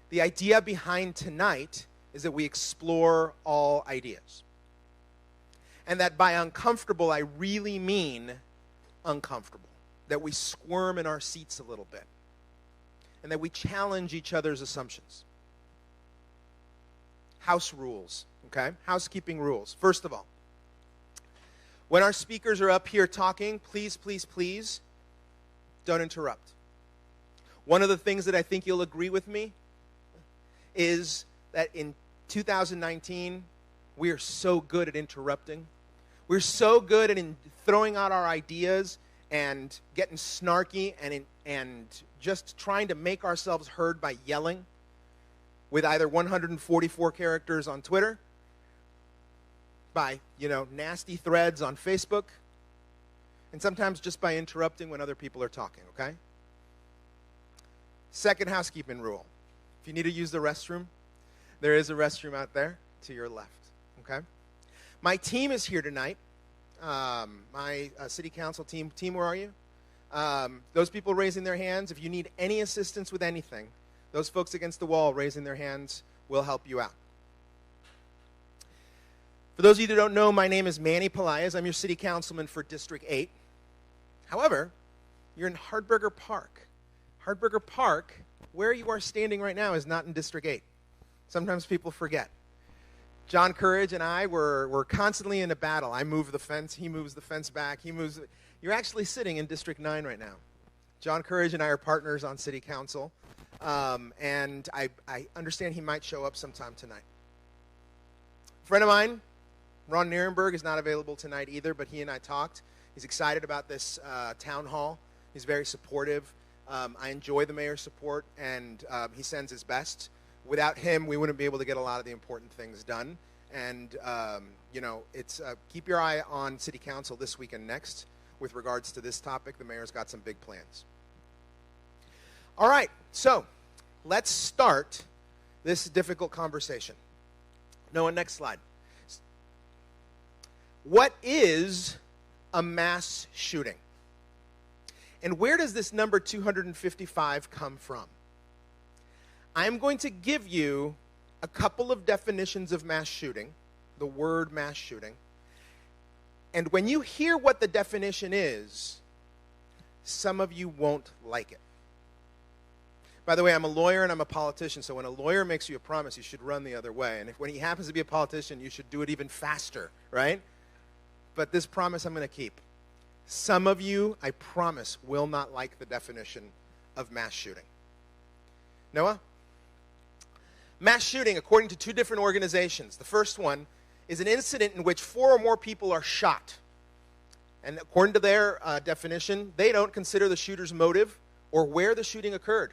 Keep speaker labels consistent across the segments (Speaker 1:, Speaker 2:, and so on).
Speaker 1: The idea behind tonight is that we explore all ideas. And that by uncomfortable, I really mean uncomfortable. That we squirm in our seats a little bit. And that we challenge each other's assumptions. House rules, okay? Housekeeping rules. First of all, when our speakers are up here talking, please, please, please, don't interrupt. One of the things that I think you'll agree with me is that in 2019, we are so good at interrupting. We're so good at throwing out our ideas and getting snarky and just trying to make ourselves heard by yelling with either 144 characters on Twitter, by, nasty threads on Facebook, and sometimes just by interrupting when other people are talking, okay? Second housekeeping rule. If you need to use the restroom, there is a restroom out there to your left, okay? My team is here tonight. My city council team. Team, where are you? Those people raising their hands, if you need any assistance with anything, those folks against the wall raising their hands will help you out. For those of you that don't know, my name is Manny Pelaez. I'm your city councilman for District 8. However, you're in Hardberger Park. Hardberger Park, where you are standing right now, is not in District 8. Sometimes people forget. John Courage and I were constantly in a battle. I move the fence, he moves the fence back, You're actually sitting in District 9 right now. John Courage and I are partners on city council, and I understand he might show up sometime tonight. A friend of mine, Ron Nierenberg, is not available tonight either, but he and I talked. He's excited about this town hall. He's very supportive. I enjoy the mayor's support, and he sends his best. Without him, we wouldn't be able to get a lot of the important things done. And, it's keep your eye on city council this week and next with regards to this topic. The mayor's got some big plans. All right, so let's start this difficult conversation. Noah, next slide. What is a mass shooting? And where does this number 255 come from? I'm going to give you a couple of definitions of mass shooting, the word mass shooting. And when you hear what the definition is, some of you won't like it. By the way, I'm a lawyer and I'm a politician, so when a lawyer makes you a promise, you should run the other way. And when he happens to be a politician, you should do it even faster, right? But this promise I'm going to keep. Some of you, I promise, will not like the definition of mass shooting. Noah? Mass shooting, according to two different organizations. The first one is an incident in which 4 or more people are shot. And according to their definition, they don't consider the shooter's motive or where the shooting occurred.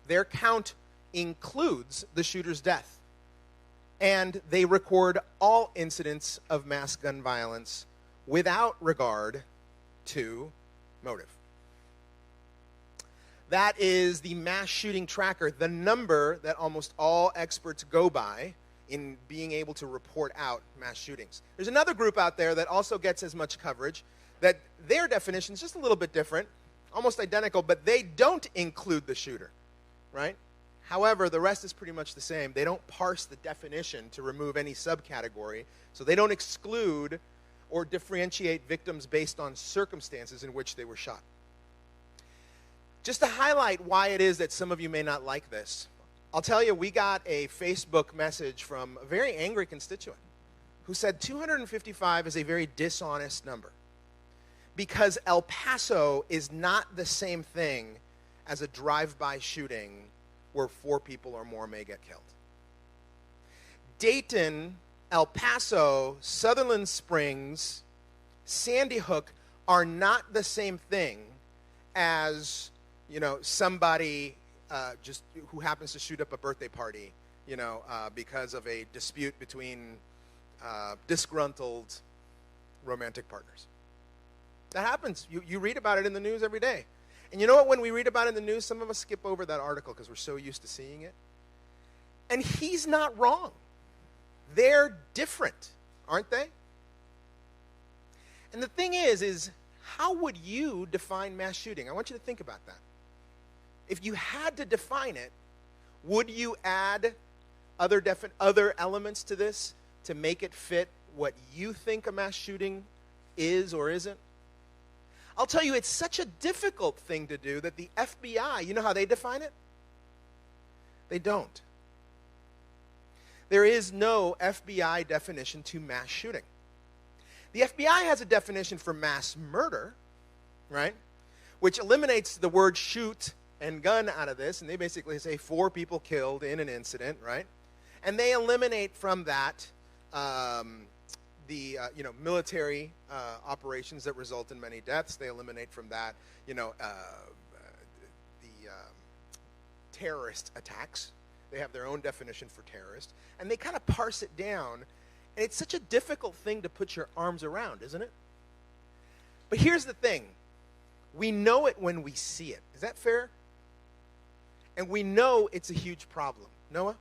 Speaker 1: Their count includes the shooter's death. And they record all incidents of mass gun violence without regard to motive. That is the mass shooting tracker, the number that almost all experts go by in being able to report out mass shootings. There's another group out there that also gets as much coverage, that their definition is just a little bit different, almost identical, but they don't include the shooter, right? However, the rest is pretty much the same. They don't parse the definition to remove any subcategory, so they don't exclude or differentiate victims based on circumstances in which they were shot. Just to highlight why it is that some of you may not like this, I'll tell you, we got a Facebook message from a very angry constituent who said 255 is a very dishonest number because El Paso is not the same thing as a drive-by shooting where 4 people or more may get killed. Dayton, El Paso, Sutherland Springs, Sandy Hook are not the same thing as somebody just who happens to shoot up a birthday party, because of a dispute between disgruntled romantic partners. That happens. You read about it in the news every day. And you know what? When we read about it in the news, some of us skip over that article because we're so used to seeing it. And he's not wrong. They're different, aren't they? And the thing is how would you define mass shooting? I want you to think about that. If you had to define it, Would you add other elements to this to make it fit what you think a mass shooting is or isn't? I'll tell you, it's such a difficult thing to do that the FBI, you know how they define it? They don't. There is no FBI definition to mass shooting. The FBI has a definition for mass murder, right? Which eliminates the word shoot and gun out of this, and they basically say 4 people killed in an incident, right? And they eliminate from that the military operations that result in many deaths. They eliminate from that the terrorist attacks. They have their own definition for terrorist, and they kind of parse it down. And it's such a difficult thing to put your arms around, isn't it? But here's the thing. We know it when we see it. Is that fair? And we know it's a huge problem. Noah?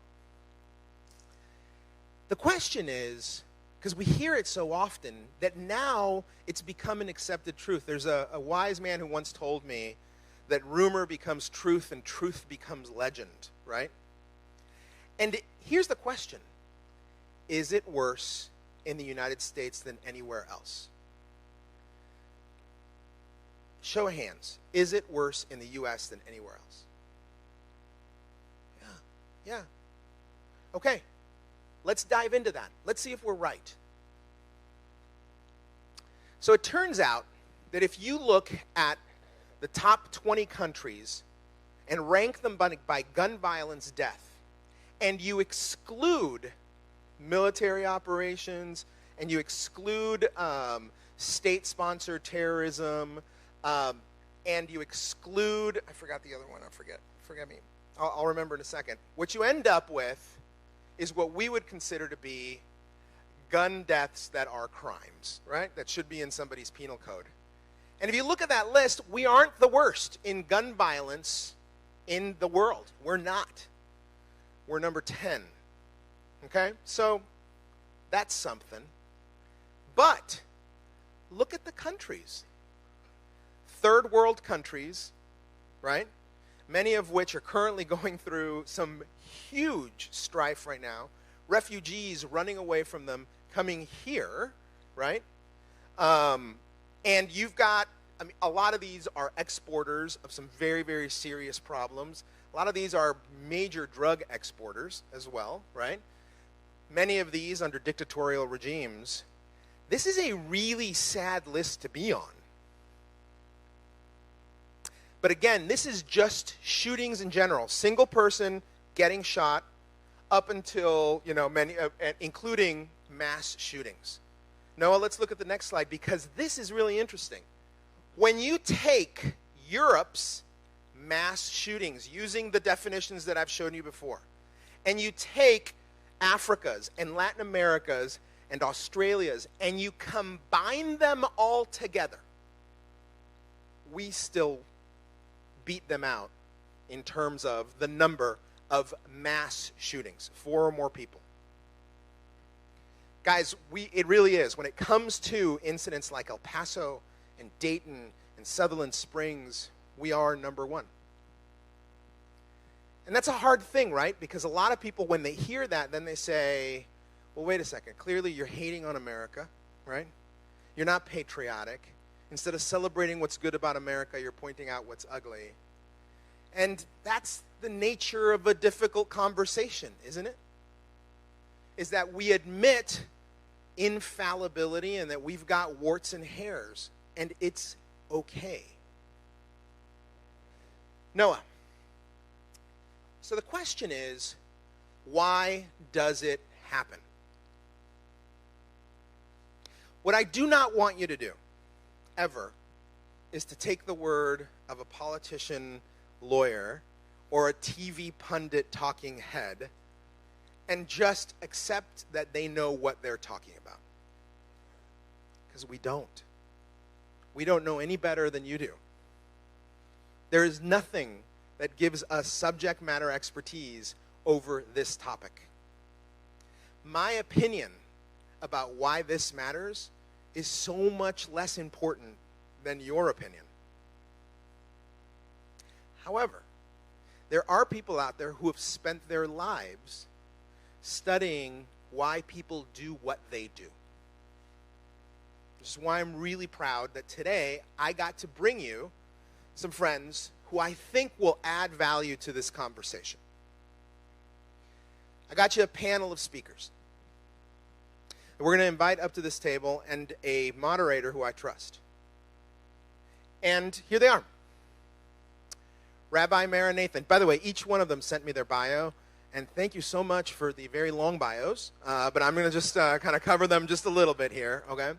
Speaker 1: The question is, because we hear it so often, that now it's become an accepted truth. There's a wise man who once told me that rumor becomes truth and truth becomes legend, right? And here's the question. Is it worse in the United States than anywhere else? Show of hands. Is it worse in the U.S. than anywhere else? Yeah. Okay. Let's dive into that. Let's see if we're right. So it turns out that if you look at the top 20 countries and rank them by gun violence death, and you exclude military operations, and you exclude state-sponsored terrorism, and you exclude, I forgot the other one, forget me. I'll remember in a second. What you end up with is what we would consider to be gun deaths that are crimes, right? That should be in somebody's penal code. And if you look at that list, we aren't the worst in gun violence in the world. We're not. We're number 10. Okay? So that's something. But look at the countries. Third world countries, right? Many of which are currently going through some huge strife right now. Refugees running away from them coming here, right? And you've got, a lot of these are exporters of some very, very serious problems. A lot of these are major drug exporters as well, right? Many of these under dictatorial regimes. This is a really sad list to be on. But again, this is just shootings in general. Single person getting shot up until, many, including mass shootings. Noah, let's look at the next slide because this is really interesting. When you take Europe's mass shootings using the definitions that I've shown you before, and you take Africa's and Latin America's and Australia's, and you combine them all together, we still beat them out in terms of the number of mass shootings, 4 or more people. Guys, it really is. When it comes to incidents like El Paso and Dayton and Sutherland Springs, we are number 1. And that's a hard thing, right? Because a lot of people, when they hear that, then they say, well, wait a second. Clearly you're hating on America, right? You're not patriotic. Instead of celebrating what's good about America, you're pointing out what's ugly. And that's the nature of a difficult conversation, isn't it? Is that we admit infallibility and that we've got warts and hairs, and it's okay. Noah. So the question is, why does it happen? What I do not want you to do, ever, is to take the word of a politician, lawyer, or a TV pundit talking head and just accept that they know what they're talking about. Because we don't. We don't know any better than you do. There is nothing that gives us subject matter expertise over this topic. My opinion about why this matters is so much less important than your opinion. However, there are people out there who have spent their lives studying why people do what they do. Which is why I'm really proud that today I got to bring you some friends who I think will add value to this conversation. I got you a panel of speakers. We're going to invite up to this table and a moderator who I trust. And here they are. Rabbi Mara Nathan. By the way, each one of them sent me their bio, and thank you so much for the very long bios, but I'm going to just kind of cover them just a little bit here, okay?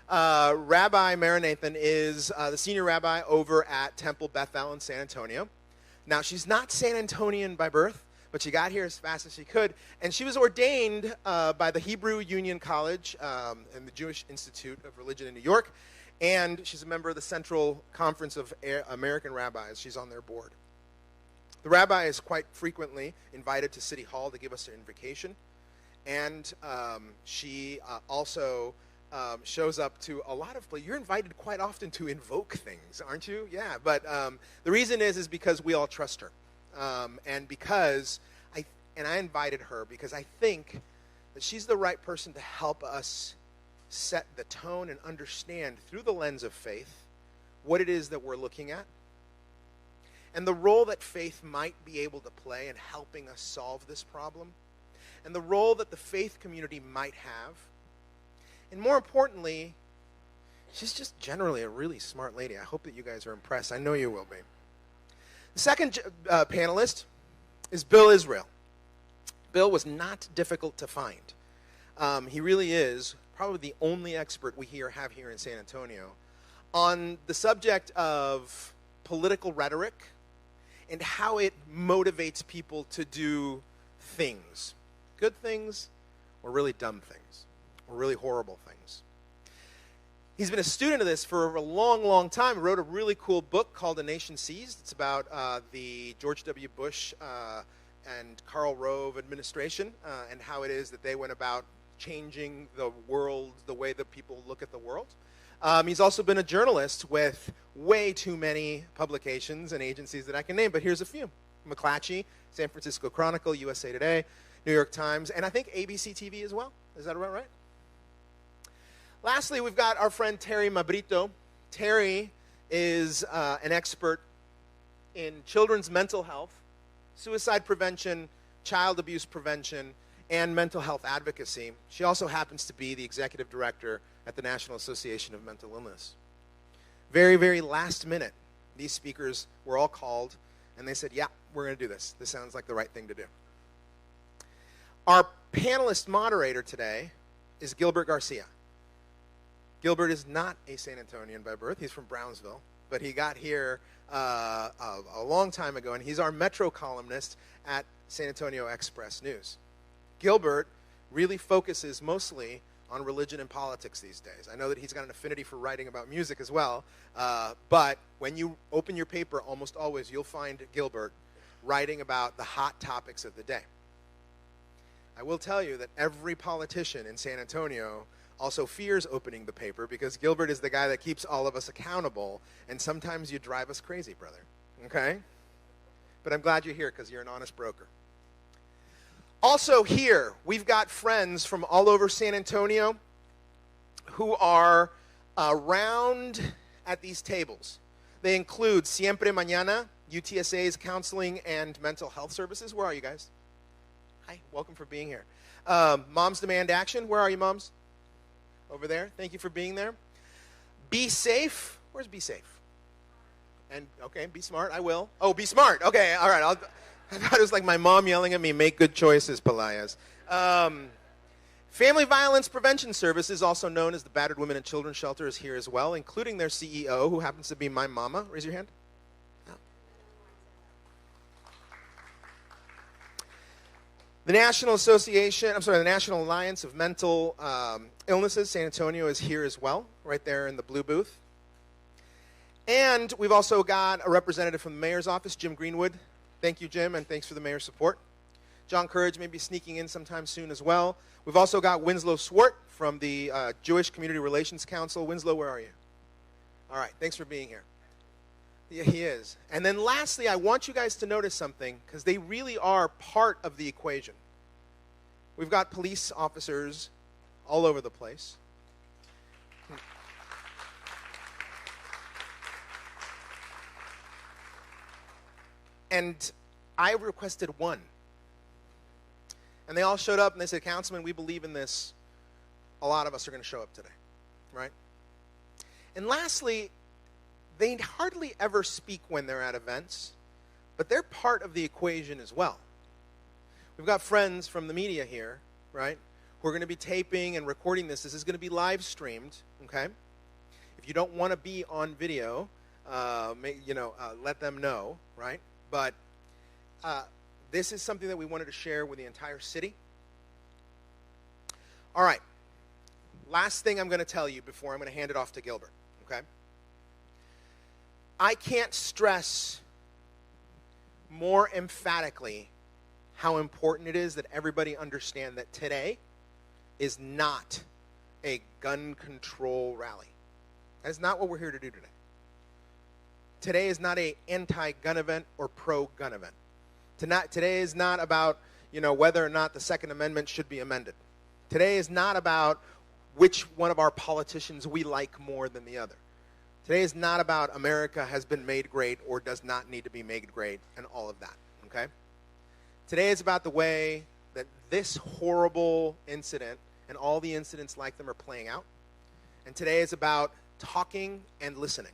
Speaker 1: Rabbi Mara Nathan is the senior rabbi over at Temple Bethel in San Antonio. Now, she's not San Antonian by birth, but she got here as fast as she could, and she was ordained by the Hebrew Union College and the Jewish Institute of Religion in New York, and she's a member of the Central Conference of American Rabbis. She's on their board. The rabbi is quite frequently invited to City Hall to give us an invocation, and she also shows up to a lot of places. You're invited quite often to invoke things, aren't you? Yeah, but the reason is because we all trust her. And because I invited her because I think that she's the right person to help us set the tone and understand through the lens of faith what it is that we're looking at and the role that faith might be able to play in helping us solve this problem and the role that the faith community might have. And more importantly, she's just generally a really smart lady. I hope that you guys are impressed. I know you will be. The second panelist is Bill Israel. Bill was not difficult to find. He really is probably the only expert we have here in San Antonio on the subject of political rhetoric and how it motivates people to do things. Good things or really dumb things or really horrible things. He's been a student of this for a long, long time. He wrote a really cool book called A Nation Seized. It's about the George W. Bush and Karl Rove administration and how it is that they went about changing the world, the way that people look at the world. He's also been a journalist with way too many publications and agencies that I can name, but here's a few. McClatchy, San Francisco Chronicle, USA Today, New York Times, and I think ABC TV as well. Is that about right? Lastly, we've got our friend Terry Mabrito. Terry is an expert in children's mental health, suicide prevention, child abuse prevention, and mental health advocacy. She also happens to be the executive director at the National Association of Mental Illness. Very, very last minute, these speakers were all called, and they said, yeah, we're going to do this. This sounds like the right thing to do. Our panelist moderator today is Gilbert Garcia. Gilbert is not a San Antonian by birth. He's from Brownsville, but he got here a long time ago, and he's our Metro columnist at San Antonio Express News. Gilbert really focuses mostly on religion and politics these days. I know that he's got an affinity for writing about music as well, but when you open your paper, almost always you'll find Gilbert writing about the hot topics of the day. I will tell you that every politician in San Antonio also fears opening the paper because Gilbert is the guy that keeps all of us accountable, and sometimes you drive us crazy, brother, okay? But I'm glad you're here because you're an honest broker. Also here, we've got friends from all over San Antonio who are around at these tables. They include Siempre Mañana, UTSA's Counseling and Mental Health Services. Where are you guys? Hi, welcome for being here. Moms Demand Action. Where are you, moms? Over there. Thank you for being there. Be Safe. Where's Be Safe? And, okay, Be Smart. I will. Oh, Be Smart. Okay, all right. I thought it was like my mom yelling at me, make good choices, Pelayas. Family Violence Prevention Services, also known as the Battered Women and Children Shelter, is here as well, including their CEO, who happens to be my mama. Raise your hand. The National Alliance of Mental Illnesses, San Antonio, is here as well, right there in the blue booth. And we've also got a representative from the mayor's office, Jim Greenwood. Thank you, Jim, and thanks for the mayor's support. John Courage may be sneaking in sometime soon as well. We've also got Winslow Swart from the Jewish Community Relations Council. Winslow, where are you? All right, thanks for being here. Yeah, he is. And then lastly, I want you guys to notice something, because they really are part of the equation. We've got police officers all over the place. And I requested one. And they all showed up and they said, Councilman, we believe in this. A lot of us are going to show up today, right? And lastly, they hardly ever speak when they're at events, but they're part of the equation as well. We've got friends from the media here, right, who are going to be taping and recording this. This is going to be live streamed, okay? If you don't want to be on video, let them know, right? But this is something that we wanted to share with the entire city. All right. Last thing I'm going to tell you before I'm going to hand it off to Gilbert, okay? I can't stress more emphatically how important it is that everybody understand that today is not a gun control rally. That is not what we're here to do today. Today is not an anti-gun event or pro-gun event. Today is not about, whether or not the Second Amendment should be amended. Today is not about which one of our politicians we like more than the other. Today is not about America has been made great or does not need to be made great and all of that, okay? Today is about the way that this horrible incident and all the incidents like them are playing out. And today is about talking and listening.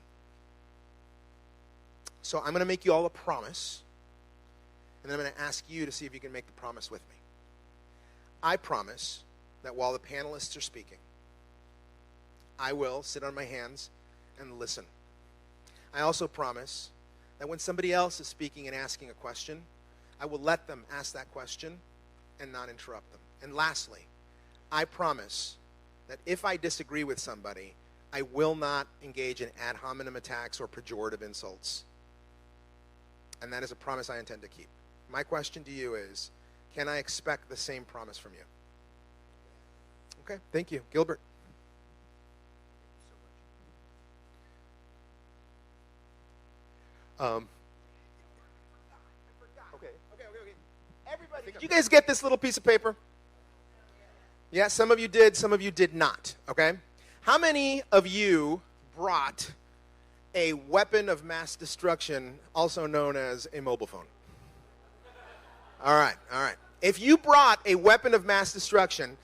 Speaker 1: So I'm going to make you all a promise, and then I'm going to ask you to see if you can make the promise with me. I promise that while the panelists are speaking, I will sit on my hands and listen. I also promise that when somebody else is speaking and asking a question, I will let them ask that question and not interrupt them. And lastly, I promise that if I disagree with somebody, I will not engage in ad hominem attacks or pejorative insults. And that is a promise I intend to keep. My question to you is, can I expect the same promise from you? Okay, thank you. Gilbert. Okay. Everybody, did you guys get this little piece of paper? Yeah, some of you did, some of you did not, okay? How many of you brought a weapon of mass destruction, also known as a mobile phone? All right. If you brought a weapon of mass destruction,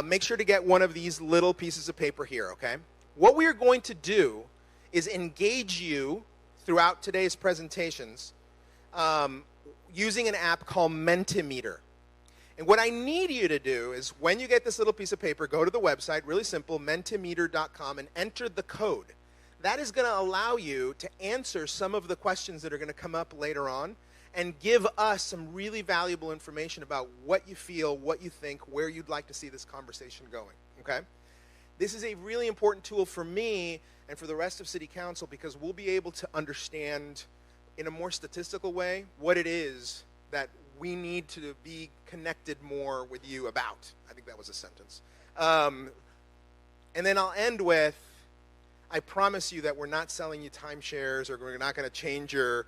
Speaker 1: make sure to get one of these little pieces of paper here, okay? What we are going to do is engage you throughout today's presentations using an app called Mentimeter. And what I need you to do is when you get this little piece of paper, go to the website, really simple, mentimeter.com, and enter the code. That is going to allow you to answer some of the questions that are going to come up later on and give us some really valuable information about what you feel, what you think, where you'd like to see this conversation going, okay? This is a really important tool for me and for the rest of City Council because we'll be able to understand in a more statistical way what it is that we need to be connected more with you about. I think that was a sentence. And then I'll end with, I promise you that we're not selling you timeshares or we're not going to change your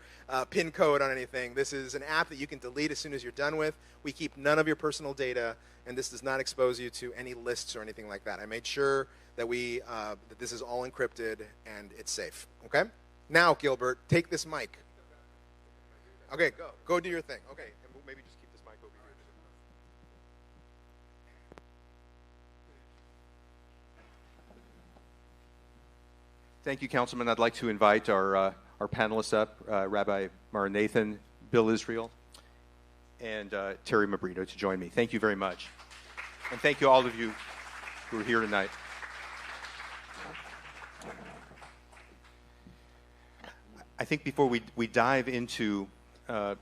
Speaker 1: PIN code on anything. This is an app that you can delete as soon as you're done with. We keep none of your personal data, and this does not expose you to any lists or anything like that. I made sure that that this is all encrypted and it's safe. Okay? Now, Gilbert, take this mic. Okay, go do your thing. Okay, and we'll maybe just keep this mic over here.
Speaker 2: Thank you, Councilman. I'd like to invite our panelists up, Rabbi Mara Nathan, Bill Israel, and Terry Mabrito to join me. Thank you very much. And thank you all of you who are here tonight. I think before we dive into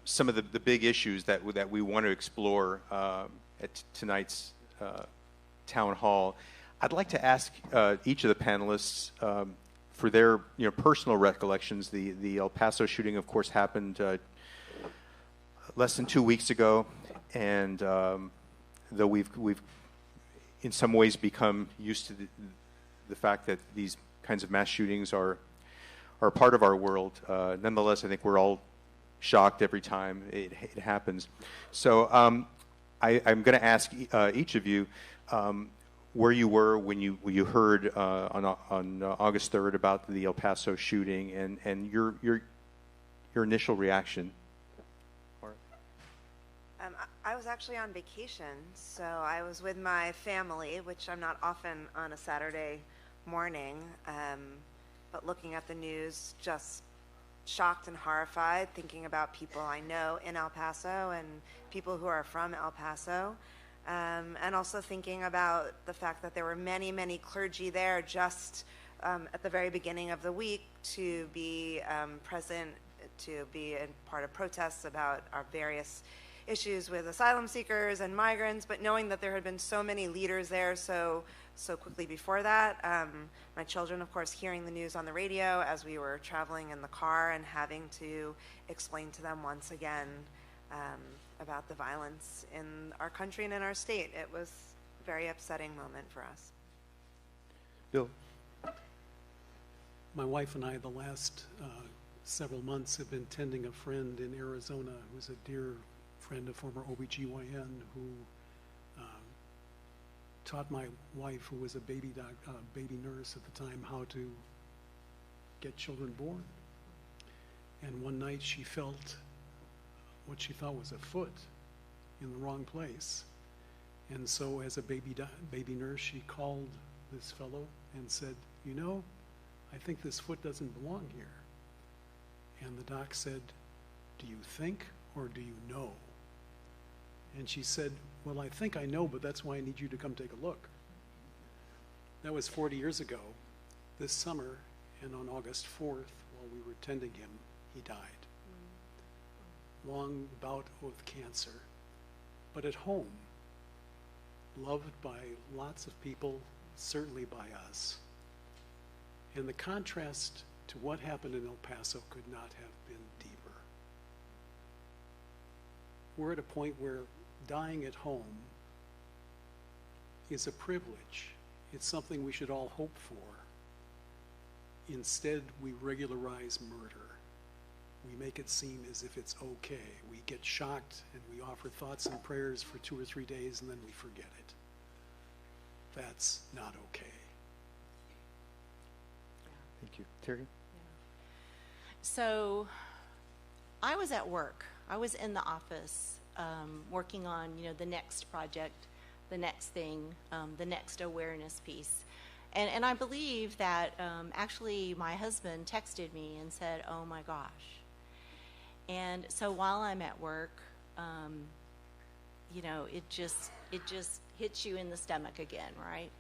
Speaker 2: some of the big issues that we want to explore at tonight's town hall, I'd like to ask each of the panelists for their personal recollections. The El Paso shooting, of course, happened less than 2 weeks ago, and though we've in some ways become used to the fact that these kinds of mass shootings are are a part of our world. Nonetheless, I think we're all shocked every time it happens. So I'm going to ask each of you where you were when you heard on August 3rd about the El Paso shooting, and your initial reaction.
Speaker 3: I was actually on vacation, so I was with my family, which I'm not often on a Saturday morning, but looking at the news, just shocked and horrified, thinking about people I know in El Paso and people who are from El Paso, and also thinking about the fact that there were many, many clergy there just at the very beginning of the week to be present, to be a part of protests about our various issues with asylum seekers and migrants, but knowing that there had been so many leaders there so quickly before that. My children, of course, hearing the news on the radio as we were traveling in the car and having to explain to them once again about the violence in our country and in our state. It was a very upsetting moment for us.
Speaker 2: Bill?
Speaker 4: My wife and I, the last several months, have been tending a friend in Arizona who's a dear friend, a former OBGYN, who taught my wife, who was a baby nurse at the time, how to get children born. And one night she felt what she thought was a foot in the wrong place. And so as a baby nurse, she called this fellow and said, "You know, I think this foot doesn't belong here." And the doc said, "Do you think or do you know?" And she said, "Well, I think I know, but that's why I need you to come take a look." That was 40 years ago this summer, and on August 4th, while we were tending him, he died. Long bout with cancer, but at home, loved by lots of people, certainly by us. And the contrast to what happened in El Paso could not have been deeper. We're at a point where dying at home is a privilege. It's something we should all hope for. Instead, we regularize murder. We make it seem as if it's okay. We get shocked and we offer thoughts and prayers for 2 or 3 days and then we forget it. That's not okay.
Speaker 2: Thank you. Terry?
Speaker 5: So I was at work. I was in the office working on, the next project, the next thing, the next awareness piece. And I believe that actually my husband texted me and said, "Oh my gosh." And so while I'm at work, it just hits you in the stomach again, right?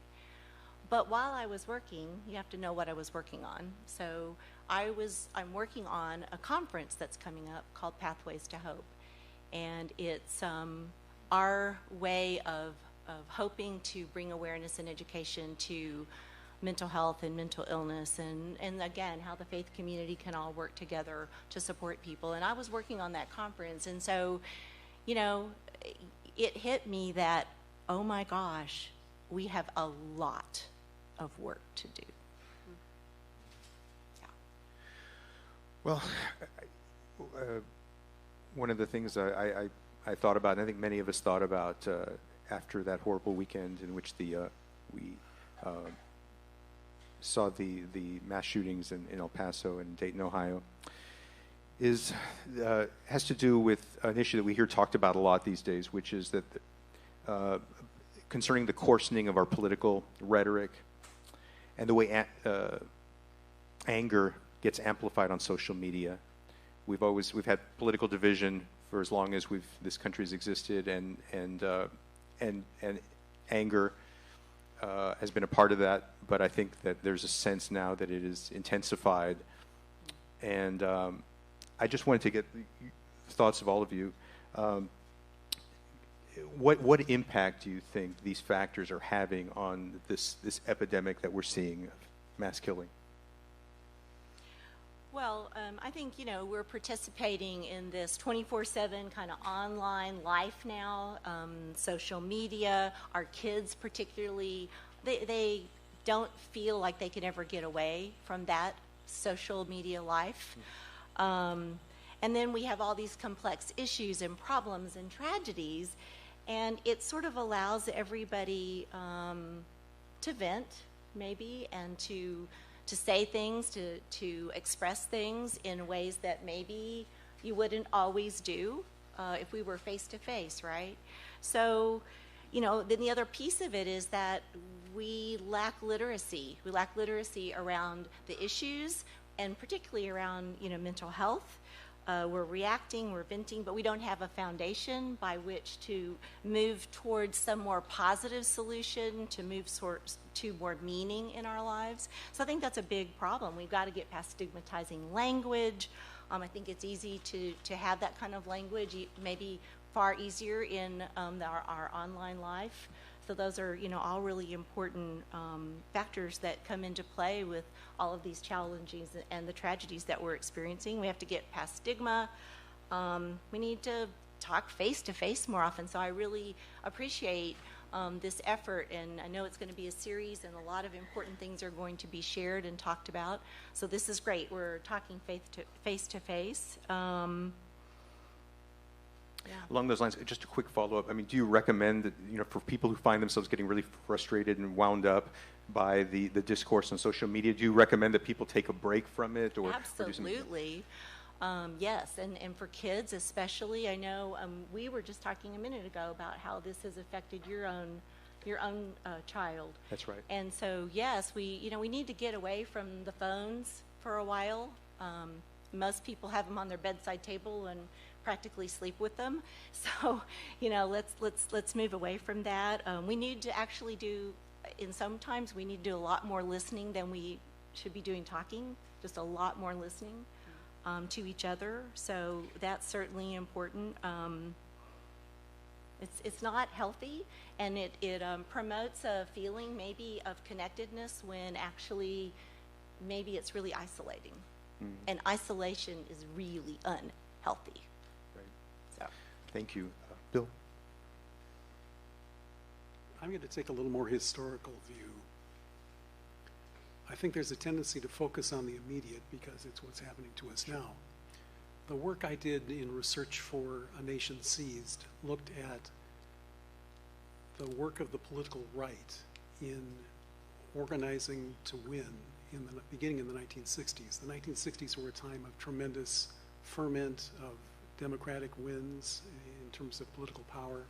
Speaker 5: But while I was working, you have to know what I was working on. So I'm working on a conference that's coming up called Pathways to Hope. And it's our way of hoping to bring awareness and education to mental health and mental illness, and again, how the faith community can all work together to support people. And I was working on that conference, and so, it hit me that, oh my gosh, we have a lot of work to do. Yeah.
Speaker 2: Well, one of the things I thought about, and I think many of us thought about after that horrible weekend in which we saw the mass shootings in El Paso and Dayton, Ohio, has to do with an issue that we hear talked about a lot these days, which is that concerning the coarsening of our political rhetoric and the way anger gets amplified on social media. We've had political division for as long as this country's existed, and anger has been a part of that. But I think that there's a sense now that it is intensified, and I just wanted to get the thoughts of all of you. What impact do you think these factors are having on this epidemic that we're seeing of mass killing?
Speaker 5: Well, I think, we're participating in this 24/7 kind of online life now, social media. Our kids particularly, they don't feel like they can ever get away from that social media life. And then we have all these complex issues and problems and tragedies, and it sort of allows everybody to vent, maybe, and to say things, to express things in ways that maybe you wouldn't always do if we were face to face, right? So, you know, then the other piece of it is that we lack literacy. We lack literacy around the issues, and particularly around, you know, mental health. We're reacting, we're venting, but we don't have a foundation by which to move towards some more positive solution, to move to more meaning in our lives. So I think that's a big problem. We've got to get past stigmatizing language. I think it's easy to have that kind of language, maybe far easier in our online life. So those are, you know, all really important factors that come into play with all of these challenges and the tragedies that we're experiencing. We have to get past stigma. We need to talk face to face more often. So I really appreciate this effort, and I know it's going to be a series, and a lot of important things are going to be shared and talked about. So this is great. We're talking face to face. Yeah.
Speaker 2: Along those lines, just a quick follow-up. I mean, do you recommend that, you know, for people who find themselves getting really frustrated and wound up by the discourse on social media, do you recommend that people take a break from it, or
Speaker 5: Absolutely. Yes, and for kids especially. I know we were just talking a minute ago about how this has affected your own child.
Speaker 2: That's right.
Speaker 5: And so yes, we need to get away from the phones for a while. Most people have them on their bedside table and practically sleep with them. So, you know, let's move away from that. We need to actually sometimes we need to do a lot more listening than we should be doing talking, just a lot more listening to each other. So that's certainly important. It's not healthy, and it promotes a feeling maybe of connectedness when actually maybe it's really isolating. And isolation is really unhealthy.
Speaker 2: Right.
Speaker 5: So.
Speaker 2: Thank you. Bill?
Speaker 4: I'm going to take a little more historical view. I think there's a tendency to focus on the immediate because it's what's happening to us now. The work I did in research for A Nation Seized looked at the work of the political right in organizing to win beginning in the 1960s. The 1960s were a time of tremendous ferment of democratic wins in terms of political power.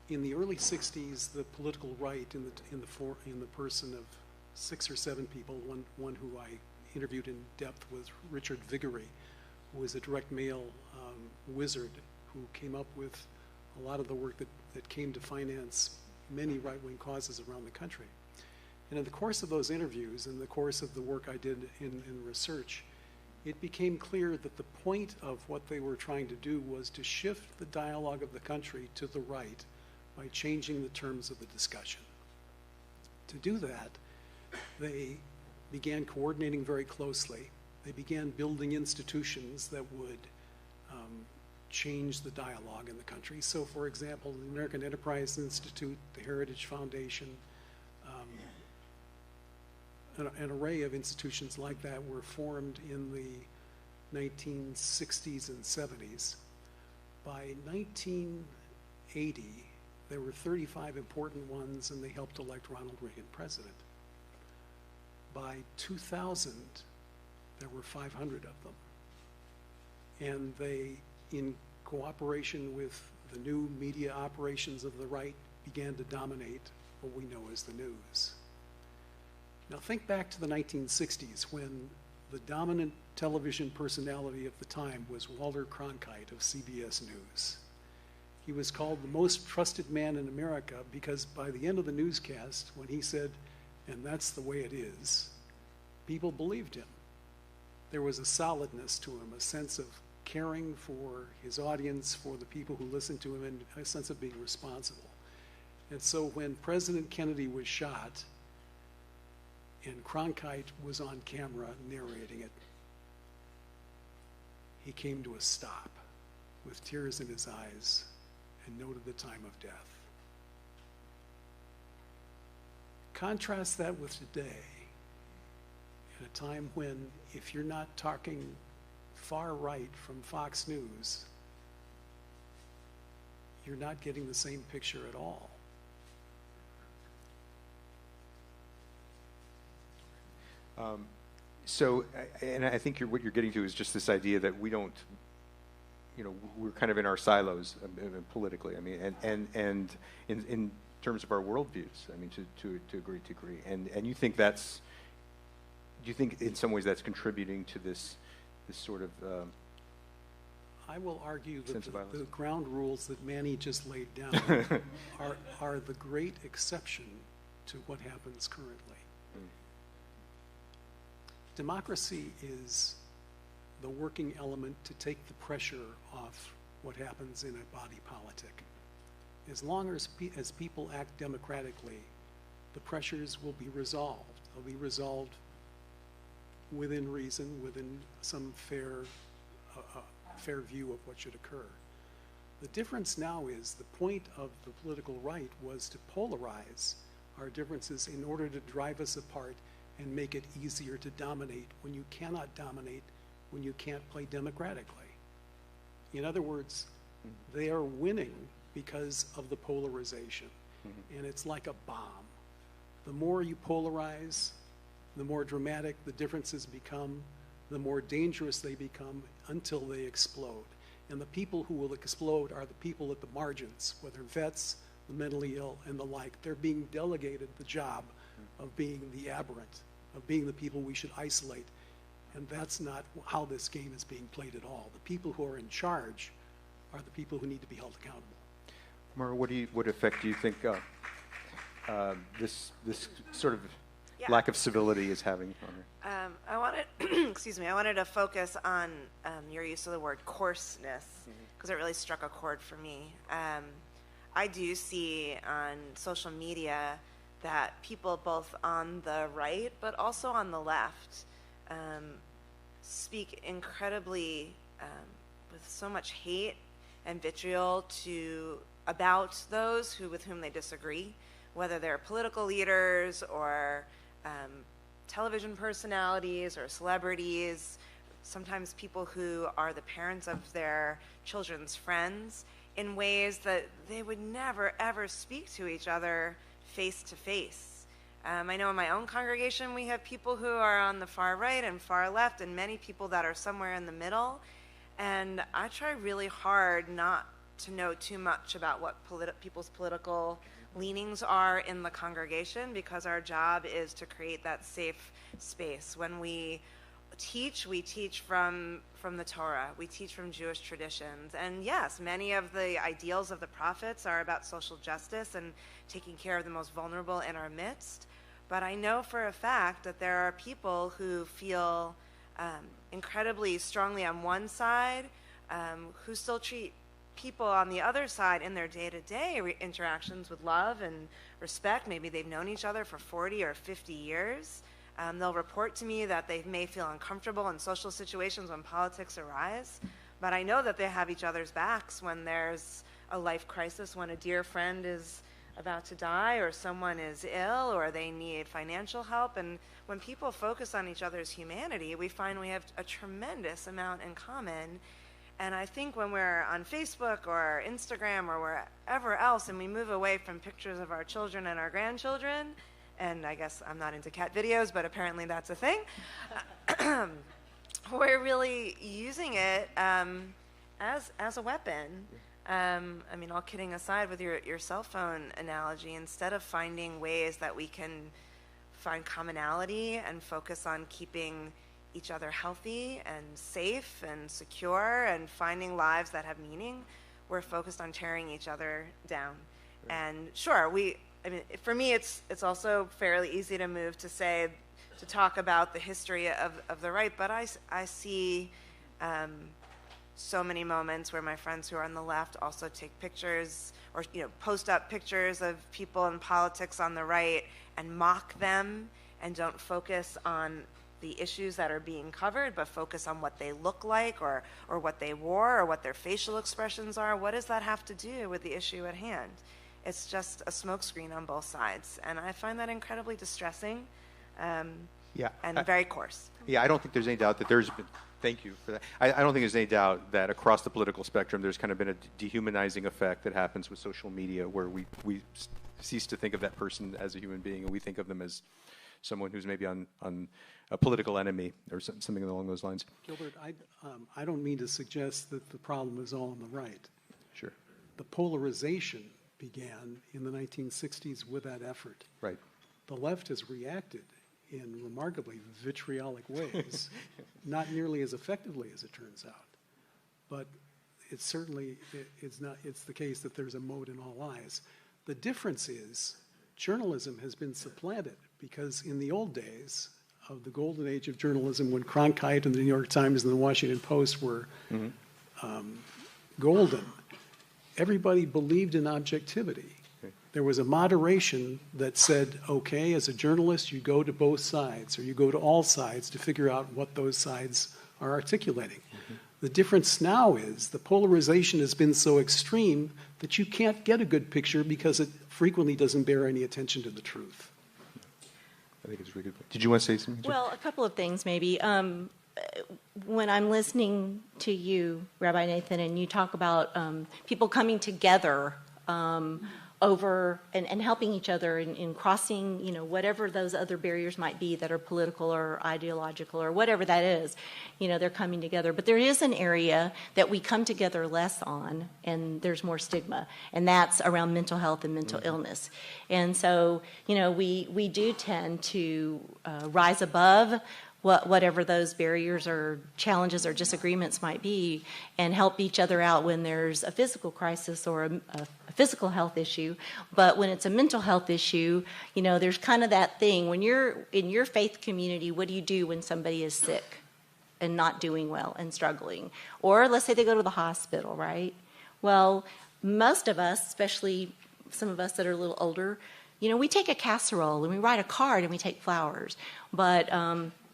Speaker 4: In the early 60s, the political right, in the person of 6 or 7 people, one who I interviewed in depth was Richard Viguerie, who was a direct mail wizard who came up with a lot of the work that came to finance many right-wing causes around the country. And in the course of those interviews, in the course of the work I did in research, it became clear that the point of what they were trying to do was to shift the dialogue of the country to the right by changing the terms of the discussion. To do that, they began coordinating very closely. They began building institutions that would change the dialogue in the country. So, for example, the American Enterprise Institute, the Heritage Foundation, an array of institutions like that were formed in the 1960s and 70s. By 1980, there were 35 important ones, and they helped elect Ronald Reagan president. By 2000, there were 500 of them. And they, in cooperation with the new media operations of the right, began to dominate what we know as the news. Now think back to the 1960s when the dominant television personality of the time was Walter Cronkite of CBS News. He was called the most trusted man in America because by the end of the newscast, when he said, "And that's the way it is," people believed him. There was a solidness to him, a sense of caring for his audience, for the people who listened to him, and a sense of being responsible. And so when President Kennedy was shot, and Cronkite was on camera narrating it, he came to a stop with tears in his eyes and noted the time of death. Contrast that with today, at a time when, if you're not talking far right from Fox News, you're not getting the same picture at all.
Speaker 2: So, and I think what you're getting to is just this idea that we don't, we're kind of in our silos politically. I mean, and in terms of our worldviews. I mean, to a great degree. And you think do you think in some ways that's contributing to this sort of
Speaker 4: I will argue that
Speaker 2: sense of violence?
Speaker 4: the ground rules that Manny just laid down are the great exception to what happens currently. Democracy is the working element to take the pressure off what happens in a body politic. As long as people act democratically, the pressures will be resolved. They'll be resolved within reason, within some fair view of what should occur. The difference now is the point of the political right was to polarize our differences in order to drive us apart and make it easier to dominate when you cannot dominate when you can't play democratically. In other words, they are winning because of the polarization. And it's like a bomb. The more you polarize, the more dramatic the differences become, the more dangerous they become until they explode. And the people who will explode are the people at the margins, whether vets, the mentally ill, and the like. They're being delegated the job of being the aberrant, of being the people we should isolate. And that's not how this game is being played at all. The people who are in charge are the people who need to be held accountable.
Speaker 2: Mara, what effect do you think this sort of
Speaker 3: Yeah.
Speaker 2: lack of civility is having on her?
Speaker 3: I wanted, I wanted to focus on your use of the word coarseness, because it really struck a chord for me. I do see on social media that people both on the right but also on the left speak incredibly with so much hate and vitriol about those with whom they disagree, whether they're political leaders or television personalities or celebrities, sometimes people who are the parents of their children's friends, in ways that they would never ever speak to each other face to face. I know in my own congregation we have people who are on the far right and far left, and many people that are somewhere in the middle, and I try really hard not to know too much about what people's political leanings are in the congregation, because our job is to create that safe space. When we teach from the Torah. We teach from Jewish traditions. And yes, many of the ideals of the prophets are about social justice and taking care of the most vulnerable in our midst. But I know for a fact that there are people who feel incredibly strongly on one side, who still treat people on the other side in their day-to-day interactions with love and respect. Maybe they've known each other for 40 or 50 years. They'll report to me that they may feel uncomfortable in social situations when politics arise, but I know that they have each other's backs when there's a life crisis, when a dear friend is about to die, or someone is ill, or they need financial help. And when people focus on each other's humanity, we find we have a tremendous amount in common. And I think when we're on Facebook or Instagram or wherever else, and we move away from pictures of our children and our grandchildren, and I guess I'm not into cat videos, but apparently that's a thing, we're really using it as a weapon. I mean, all kidding aside with your cell phone analogy, instead of finding ways that we can find commonality and focus on keeping each other healthy and safe and secure and finding lives that have meaning, we're focused on tearing each other down. Right. And sure, I mean, for me, it's also fairly easy to move to talk about the history of the right, but I see so many moments where my friends who are on the left also take pictures or post up pictures of people in politics on the right and mock them, and don't focus on the issues that are being covered, but focus on what they look like or what they wore or what their facial expressions are. What does that have to do with the issue at hand? It's just a smokescreen on both sides, and I find that incredibly distressing.
Speaker 2: Yeah.
Speaker 3: and very coarse.
Speaker 2: Yeah, I don't think there's any doubt that there's been, thank you for that. I don't think there's any doubt that across the political spectrum, there's kind of been a dehumanizing effect that happens with social media where we cease to think of that person as a human being and we think of them as someone who's maybe on a political enemy or something along those lines.
Speaker 4: Gilbert, I don't mean to suggest that the problem is all on the right.
Speaker 2: Sure.
Speaker 4: The polarization began in the 1960s with that effort.
Speaker 2: Right.
Speaker 4: The left has reacted in remarkably vitriolic ways, not nearly as effectively as it turns out. But it's certainly, it's the case that there's a mote in all eyes. The difference is journalism has been supplanted because in the old days of the golden age of journalism, when Cronkite and the New York Times and the Washington Post were golden, everybody believed in objectivity.
Speaker 2: Okay.
Speaker 4: There was a moderation that said, okay, as a journalist, you go to both sides or you go to all sides to figure out what those sides are articulating. The difference now is the polarization has been so extreme that you can't get a good picture because it frequently doesn't bear any attention to the truth.
Speaker 2: I think it's a really good point. Did you want to say something, Jim?
Speaker 5: Well, a couple of things maybe. When I'm listening to you, Rabbi Nathan, and you talk about people coming together over and helping each other in crossing, whatever those other barriers might be that are political or ideological or whatever that is, they're coming together. But there is an area that we come together less on, and there's more stigma, and that's around mental health and mental illness. And so, we do tend to rise above whatever those barriers or challenges or disagreements might be and help each other out when there's a physical crisis or a physical health issue. But when it's a mental health issue, there's kind of that thing. When you're in your faith community, what do you do when somebody is sick and not doing well and struggling? Or let's say they go to the hospital, right? Well, most of us, especially some of us that are a little older, we take a casserole and we write a card and we take flowers. But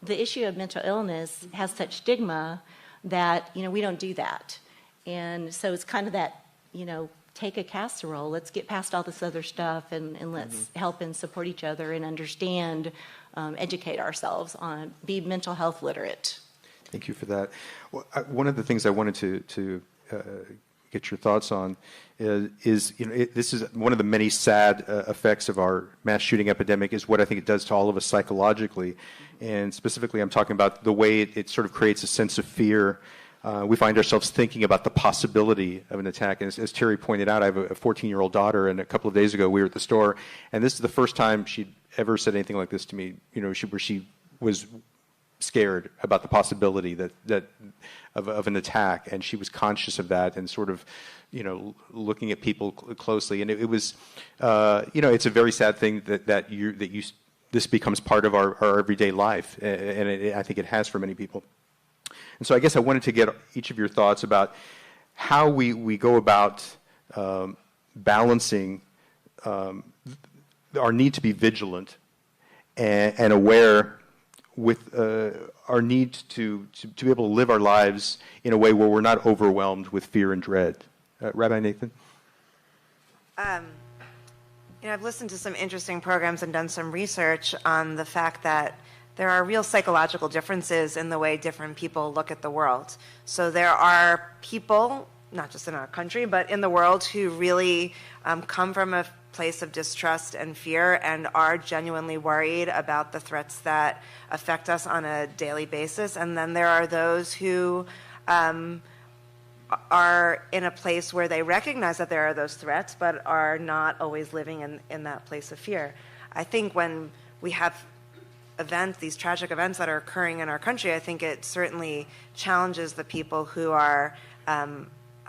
Speaker 5: the issue of mental illness has such stigma that, we don't do that. And so it's kind of that, take a casserole, let's get past all this other stuff and let's help and support each other and understand, educate ourselves on, be mental health literate.
Speaker 2: Thank you for that. Well, one of the things I wanted to get your thoughts on is this is one of the many sad effects of our mass shooting epidemic is what I think it does to all of us psychologically. And specifically, I'm talking about the way it sort of creates a sense of fear. We find ourselves thinking about the possibility of an attack. And as Terry pointed out, I have a 14-year-old daughter, and a couple of days ago we were at the store, and this is the first time she'd ever said anything like this to me, where she was scared about the possibility that of an attack, and she was conscious of that and sort of, looking at people closely. And it was, it's a very sad thing that this becomes part of our everyday life, and I think it has for many people. And so I guess I wanted to get each of your thoughts about how we go about balancing our need to be vigilant and aware with our need to be able to live our lives in a way where we're not overwhelmed with fear and dread. Rabbi Nathan?
Speaker 3: I've listened to some interesting programs and done some research on the fact that there are real psychological differences in the way different people look at the world. So there are people, not just in our country, but in the world who really come from a place of distrust and fear and are genuinely worried about the threats that affect us on a daily basis. And then there are those who are in a place where they recognize that there are those threats, but are not always living in that place of fear. I think when we have these tragic events that are occurring in our country, I think it certainly challenges the people who are, I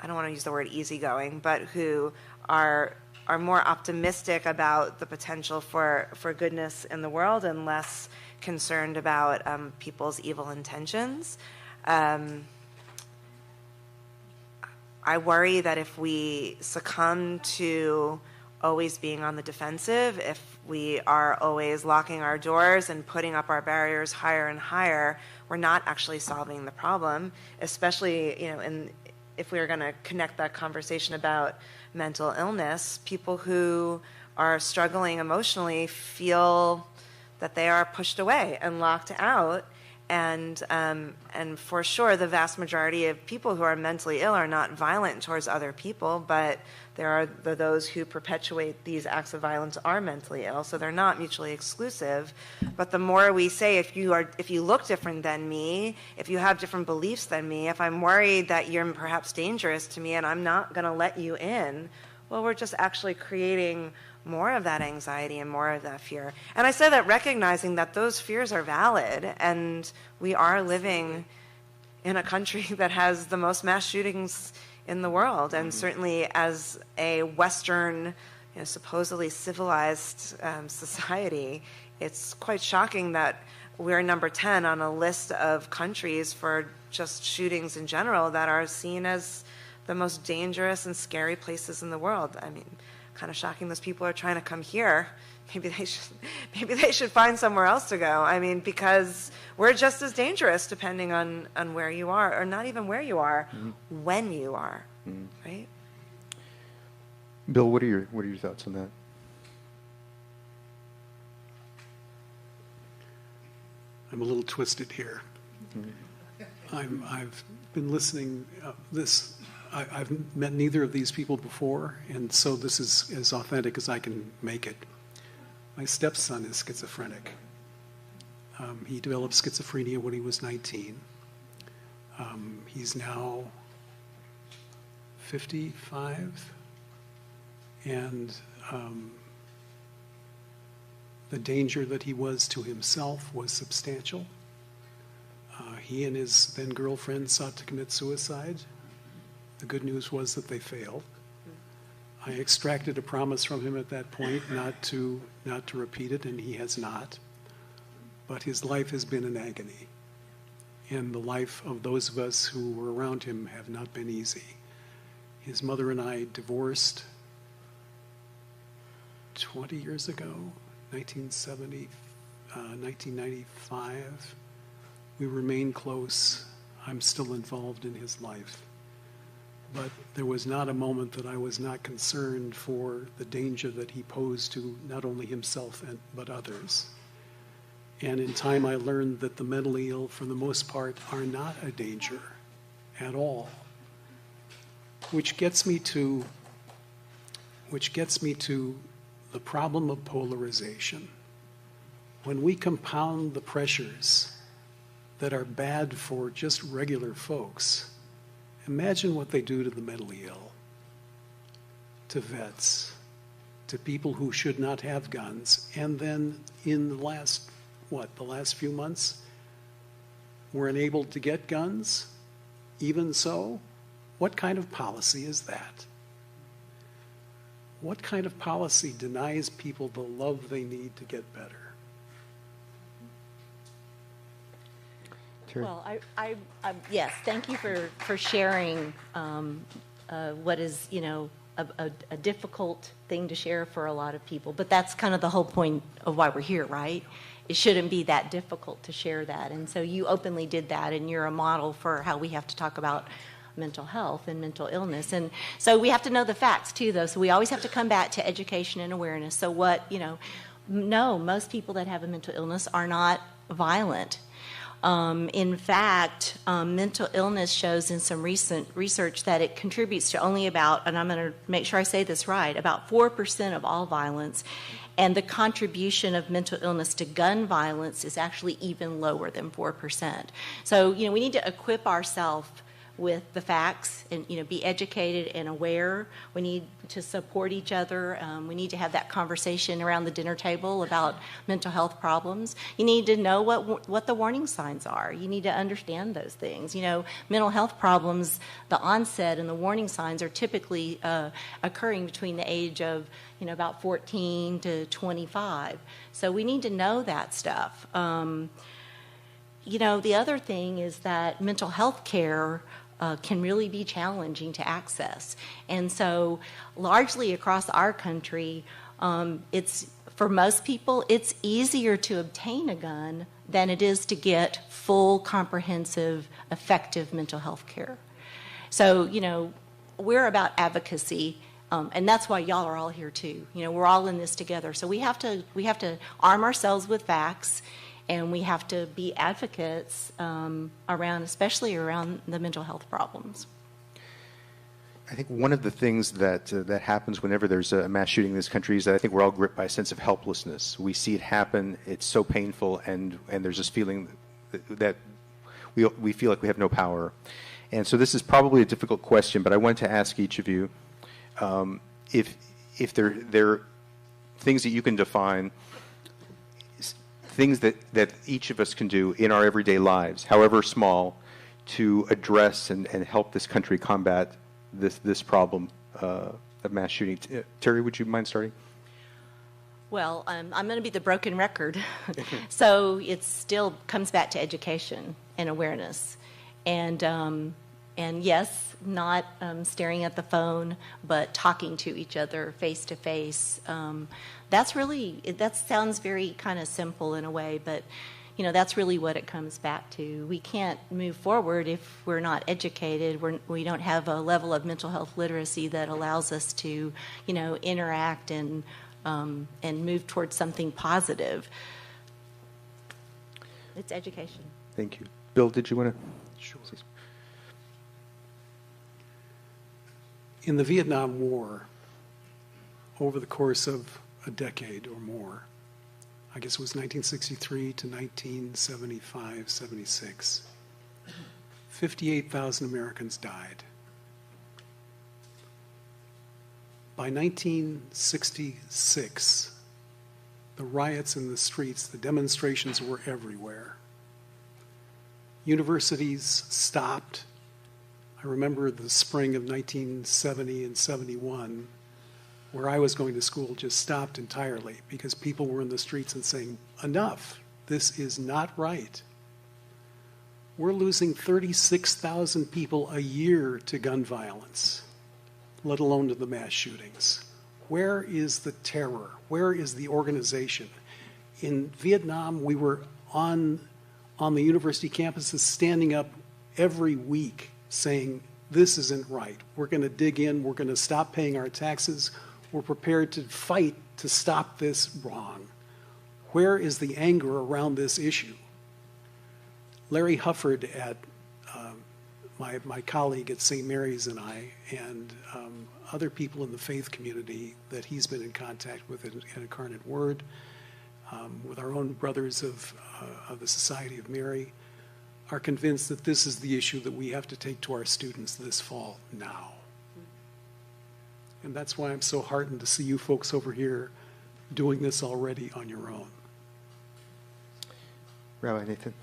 Speaker 3: don't want to use the word easygoing, but who are more optimistic about the potential for goodness in the world and less concerned about people's evil intentions. I worry that if we succumb to always being on the defensive, if we are always locking our doors and putting up our barriers higher and higher, we're not actually solving the problem, especially, if we're going to connect that conversation about mental illness. People who are struggling emotionally feel that they are pushed away and locked out. And for sure, the vast majority of people who are mentally ill are not violent towards other people, but there are those who perpetuate these acts of violence are mentally ill, so they're not mutually exclusive. But the more we say, if you look different than me, if you have different beliefs than me, if I'm worried that you're perhaps dangerous to me and I'm not going to let you in, well, we're just actually creating more of that anxiety and more of that fear. And I say that recognizing that those fears are valid, and we are living in a country that has the most mass shootings in the world, and certainly as a Western, supposedly civilized society, it's quite shocking that we're number 10 on a list of countries for just shootings in general that are seen as the most dangerous and scary places in the world. I mean, kind of shocking those people are trying to come here. Maybe they should find somewhere else to go. I mean, because we're just as dangerous depending on where you are, or not even where you are, when you are, right?
Speaker 2: Bill, what are your thoughts on that?
Speaker 4: I'm a little twisted here. I've been listening. I've met neither of these people before, and so this is as authentic as I can make it. My stepson is schizophrenic. He developed schizophrenia when he was 19. He's now 55, and the danger that he was to himself was substantial. He and his then girlfriend sought to commit suicide. The good news was that they failed. I extracted a promise from him at that point not to repeat it, and he has not. But his life has been an agony. And the life of those of us who were around him have not been easy. His mother and I divorced 20 years ago, 1995. We remain close. I'm still involved in his life. But there was not a moment that I was not concerned for the danger that he posed to not only himself but others. And in time I learned that the mentally ill, for the most part, are not a danger at all. Which gets me to the problem of polarization. When we compound the pressures that are bad for just regular folks, imagine what they do to the mentally ill, to vets, to people who should not have guns, and then in the last few months, were enabled to get guns? Even so, what kind of policy is that? What kind of policy denies people the love they need to get better?
Speaker 5: Well, yes, thank you for sharing what is, a difficult thing to share for a lot of people. But that's kind of the whole point of why we're here, right? It shouldn't be that difficult to share that. And so you openly did that, and you're a model for how we have to talk about mental health and mental illness. And so we have to know the facts, too, though. So we always have to come back to education and awareness. So no, most people that have a mental illness are not violent. In fact, mental illness shows in some recent research that it contributes to only about, and I'm going to make sure I say this right, about 4% of all violence. And the contribution of mental illness to gun violence is actually even lower than 4%. So, we need to equip ourselves with the facts and, be educated and aware. We need to support each other. We need to have that conversation around the dinner table about mental health problems. You need to know what the warning signs are. You need to understand those things. Mental health problems, the onset and the warning signs are typically occurring between the age of, about 14 to 25. So we need to know that stuff. The other thing is that mental health care can really be challenging to access. And so largely across our country, for most people, it's easier to obtain a gun than it is to get full, comprehensive, effective mental health care. So, we're about advocacy. And that's why y'all are all here too. We're all in this together. So we have to arm ourselves with facts, and we have to be advocates especially around the mental health problems.
Speaker 2: I think one of the things that happens whenever there's a mass shooting in this country is that I think we're all gripped by a sense of helplessness. We see it happen; it's so painful, and there's this feeling that we feel like we have no power. And so this is probably a difficult question, but I wanted to ask each of you if there are things that you can define, things that each of us can do in our everyday lives, however small, to address and help this country combat this problem of mass shooting. Terry, would you mind starting?
Speaker 5: Well, I'm going to be the broken record. So it still comes back to education and awareness. And yes, not staring at the phone, but talking to each other face to face. That sounds very kind of simple in a way, but that's really what it comes back to. We can't move forward if we're not educated. We don't have a level of mental health literacy that allows us to, interact and move towards something positive. It's education.
Speaker 2: Thank you. Bill, did you want to?
Speaker 4: Sure. In the Vietnam War, over the course of a decade or more, I guess it was 1963 to 1975, 76, 58,000 Americans died. By 1966, the riots in the streets, the demonstrations were everywhere. Universities stopped. I remember the spring of 1970 and 71, where I was going to school, just stopped entirely because people were in the streets and saying, enough, this is not right. We're losing 36,000 people a year to gun violence, let alone to the mass shootings. Where is the terror? Where is the organization? In Vietnam, we were on the university campuses standing up every week saying, this isn't right. We're going to dig in. We're going to stop paying our taxes. We're prepared to fight to stop this wrong. Where is the anger around this issue? Larry Hufford, my colleague at St. Mary's, and I, and other people in the faith community that he's been in contact with in Incarnate Word, with our own brothers of the Society of Mary, are convinced that this is the issue that we have to take to our students this fall now. And that's why I'm so heartened to see you folks over here doing this already on your own.
Speaker 2: Rabbi Nathan.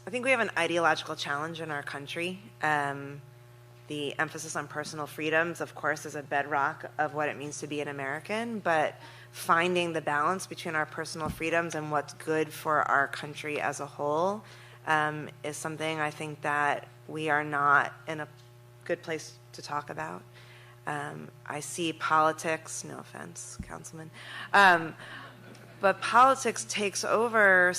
Speaker 3: I think we have an ideological challenge in our country. The emphasis on personal freedoms, of course, is a bedrock of what it means to be an American, but finding the balance between our personal freedoms and what's good for our country as a whole is something I think that we are not in a good place to talk about. I see politics, no offense, Councilman, but politics takes over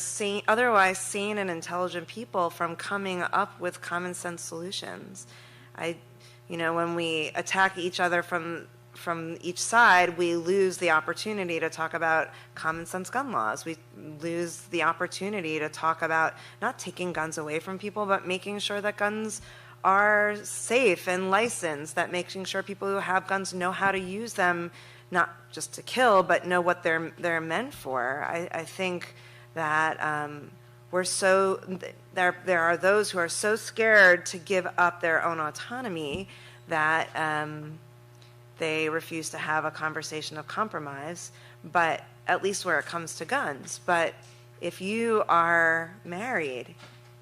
Speaker 3: otherwise sane and intelligent people from coming up with common sense solutions. When we attack each other from each side, we lose the opportunity to talk about common sense gun laws. We lose the opportunity to talk about not taking guns away from people, but making sure that guns are safe and licensed, that making sure people who have guns know how to use them, not just to kill, but know what they're meant for. I think that there are those who are so scared to give up their own autonomy that they refuse to have a conversation of compromise, but at least where it comes to guns. But if you are married,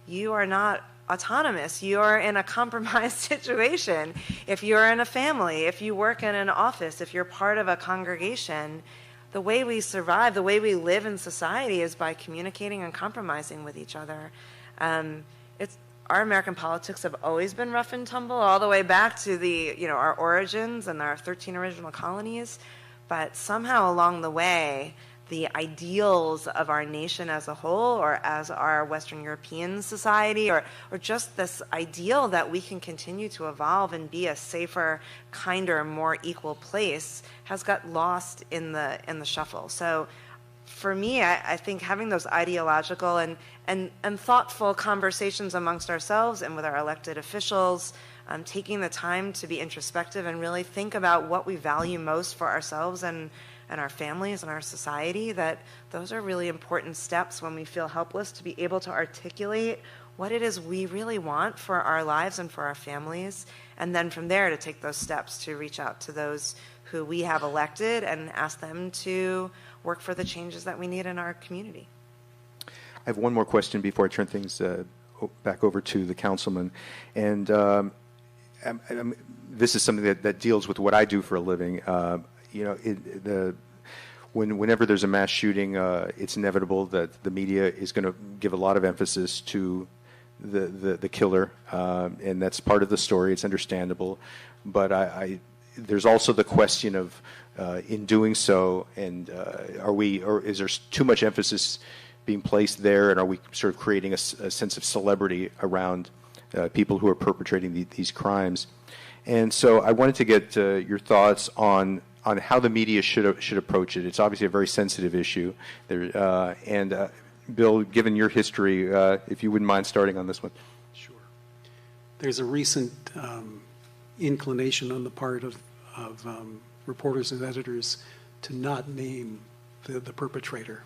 Speaker 3: you are not autonomous. You're in a compromised situation. If you're in a family, if you work in an office, if you're part of a congregation, the way we survive, the way we live in society is by communicating and compromising with each other. Our American politics have always been rough and tumble, all the way back to our origins and our 13 original colonies. But somehow along the way, the ideals of our nation as a whole, or as our Western European society, or just this ideal that we can continue to evolve and be a safer, kinder, more equal place, has got lost in the shuffle. So for me, I think having those ideological and thoughtful conversations amongst ourselves and with our elected officials, taking the time to be introspective and really think about what we value most for ourselves and our families and our society, that those are really important steps when we feel helpless, to be able to articulate what it is we really want for our lives and for our families, and then from there to take those steps to reach out to those who we have elected and ask them to work for the changes that we need in our community.
Speaker 2: I have one more question before I turn things back over to the councilman. And this is something that deals with what I do for a living. Whenever there's a mass shooting, it's inevitable that the media is going to give a lot of emphasis to the killer, and that's part of the story. It's understandable, but there's also the question of, in doing so, and is there too much emphasis being placed there, and are we sort of creating a sense of celebrity around people who are perpetrating these crimes? And so I wanted to get your thoughts on how the media should approach it. It's obviously a very sensitive issue. Bill, given your history, if you wouldn't mind starting on this one.
Speaker 4: Sure. There's a recent inclination on the part of reporters and editors to not name the perpetrator.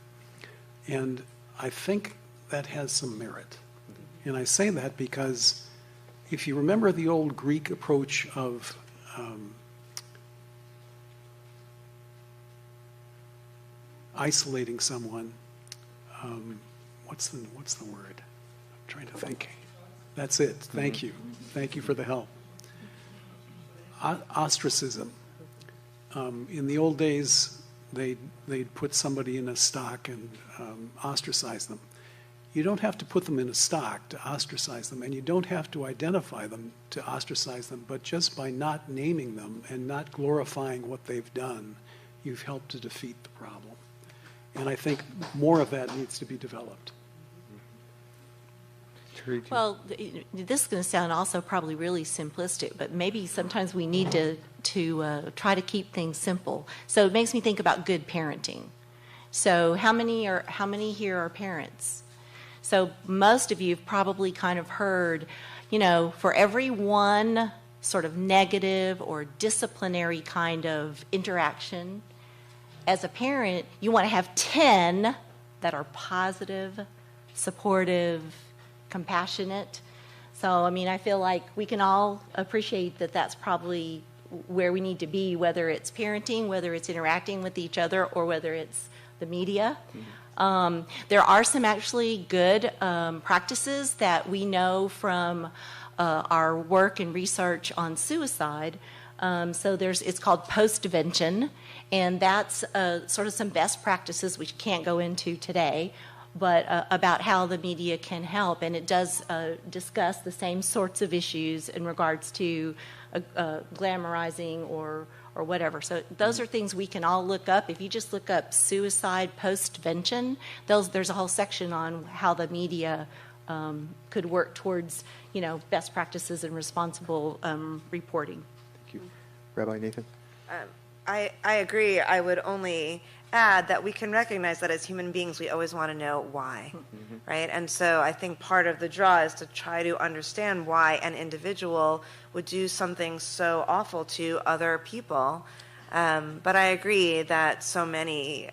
Speaker 4: And I think that has some merit. And I say that because if you remember the old Greek approach of isolating someone, what's the word? I'm trying to think. That's it. Thank you. Thank you for the help. Ostracism. In the old days, they'd put somebody in a stock and ostracize them. You don't have to put them in a stock to ostracize them, and you don't have to identify them to ostracize them, but just by not naming them and not glorifying what they've done, you've helped to defeat the problem. And I think more of that needs to be developed.
Speaker 5: Well, this is going to sound also probably really simplistic, but maybe sometimes we need to try to keep things simple. So it makes me think about good parenting. So how many here are parents? So most of you have probably kind of heard, for every one sort of negative or disciplinary kind of interaction, as a parent, you want to have 10 that are positive, supportive, compassionate. So, I feel like we can all appreciate that that's probably where we need to be, whether it's parenting, whether it's interacting with each other, or whether it's the media. There are some actually good practices that we know from our work and research on suicide. So it's called post-vention, and that's sort of some best practices which can't go into today, but about how the media can help. And it does discuss the same sorts of issues in regards to glamorizing or whatever. So those are things we can all look up. If you just look up suicide post-vention, there's a whole section on how the media could work towards, best practices and responsible reporting.
Speaker 2: Thank you. Rabbi Nathan?
Speaker 3: I agree. I would only add that we can recognize that as human beings, we always want to know why, right? And so I think part of the draw is to try to understand why an individual would do something so awful to other people. But I agree that so many,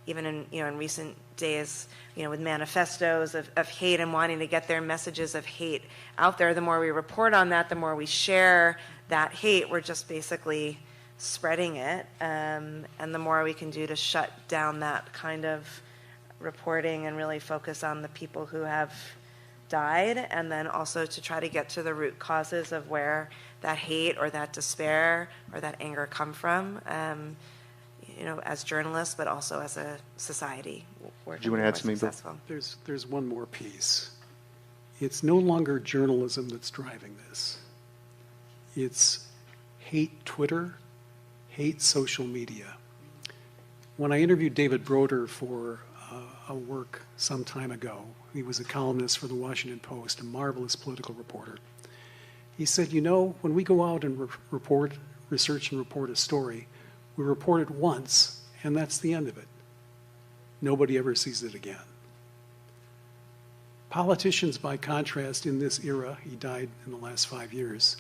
Speaker 3: even in recent days, with manifestos of hate and wanting to get their messages of hate out there, the more we report on that, the more we share that hate, we're just basically spreading it, and the more we can do to shut down that kind of reporting and really focus on the people who have died, and then also to try to get to the root causes of where that hate or that despair or that anger come from, as journalists, but also as a society.
Speaker 2: Do you want to add something, Bill?
Speaker 4: There's one more piece. It's no longer journalism that's driving this. It's hate Twitter, hate social media. When I interviewed David Broder for a work some time ago, he was a columnist for the Washington Post, a marvelous political reporter. He said, when we go out and research and report a story, we report it once, and that's the end of it. Nobody ever sees it again. Politicians, by contrast, in this era, he died in the last 5 years,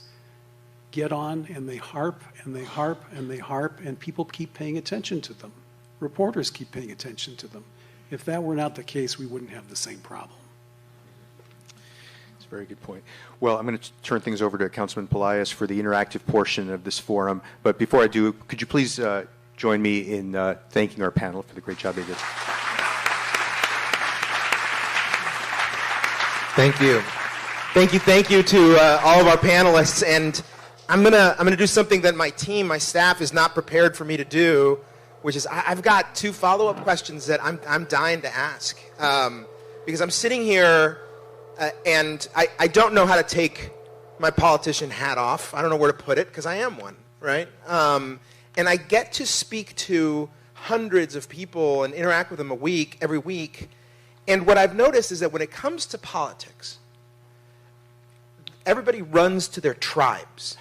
Speaker 4: get on and they harp and they harp and they harp, and people keep paying attention to them. Reporters keep paying attention to them. If that were not the case, we wouldn't have the same problem.
Speaker 2: That's a very good point. Well, I'm going to turn things over to Councilman Pelaez for the interactive portion of this forum. But before I do, could you please join me in thanking our panel for the great job they did?
Speaker 1: Thank you. Thank you to all of our panelists. And I'm gonna do something that my staff is not prepared for me to do, which is I've got 2 follow-up questions that I'm dying to ask. Because I'm sitting here and I don't know how to take my politician hat off. I don't know where to put it because I am one, right? And I get to speak to hundreds of people and interact with them every week. And what I've noticed is that when it comes to politics, everybody runs to their tribes,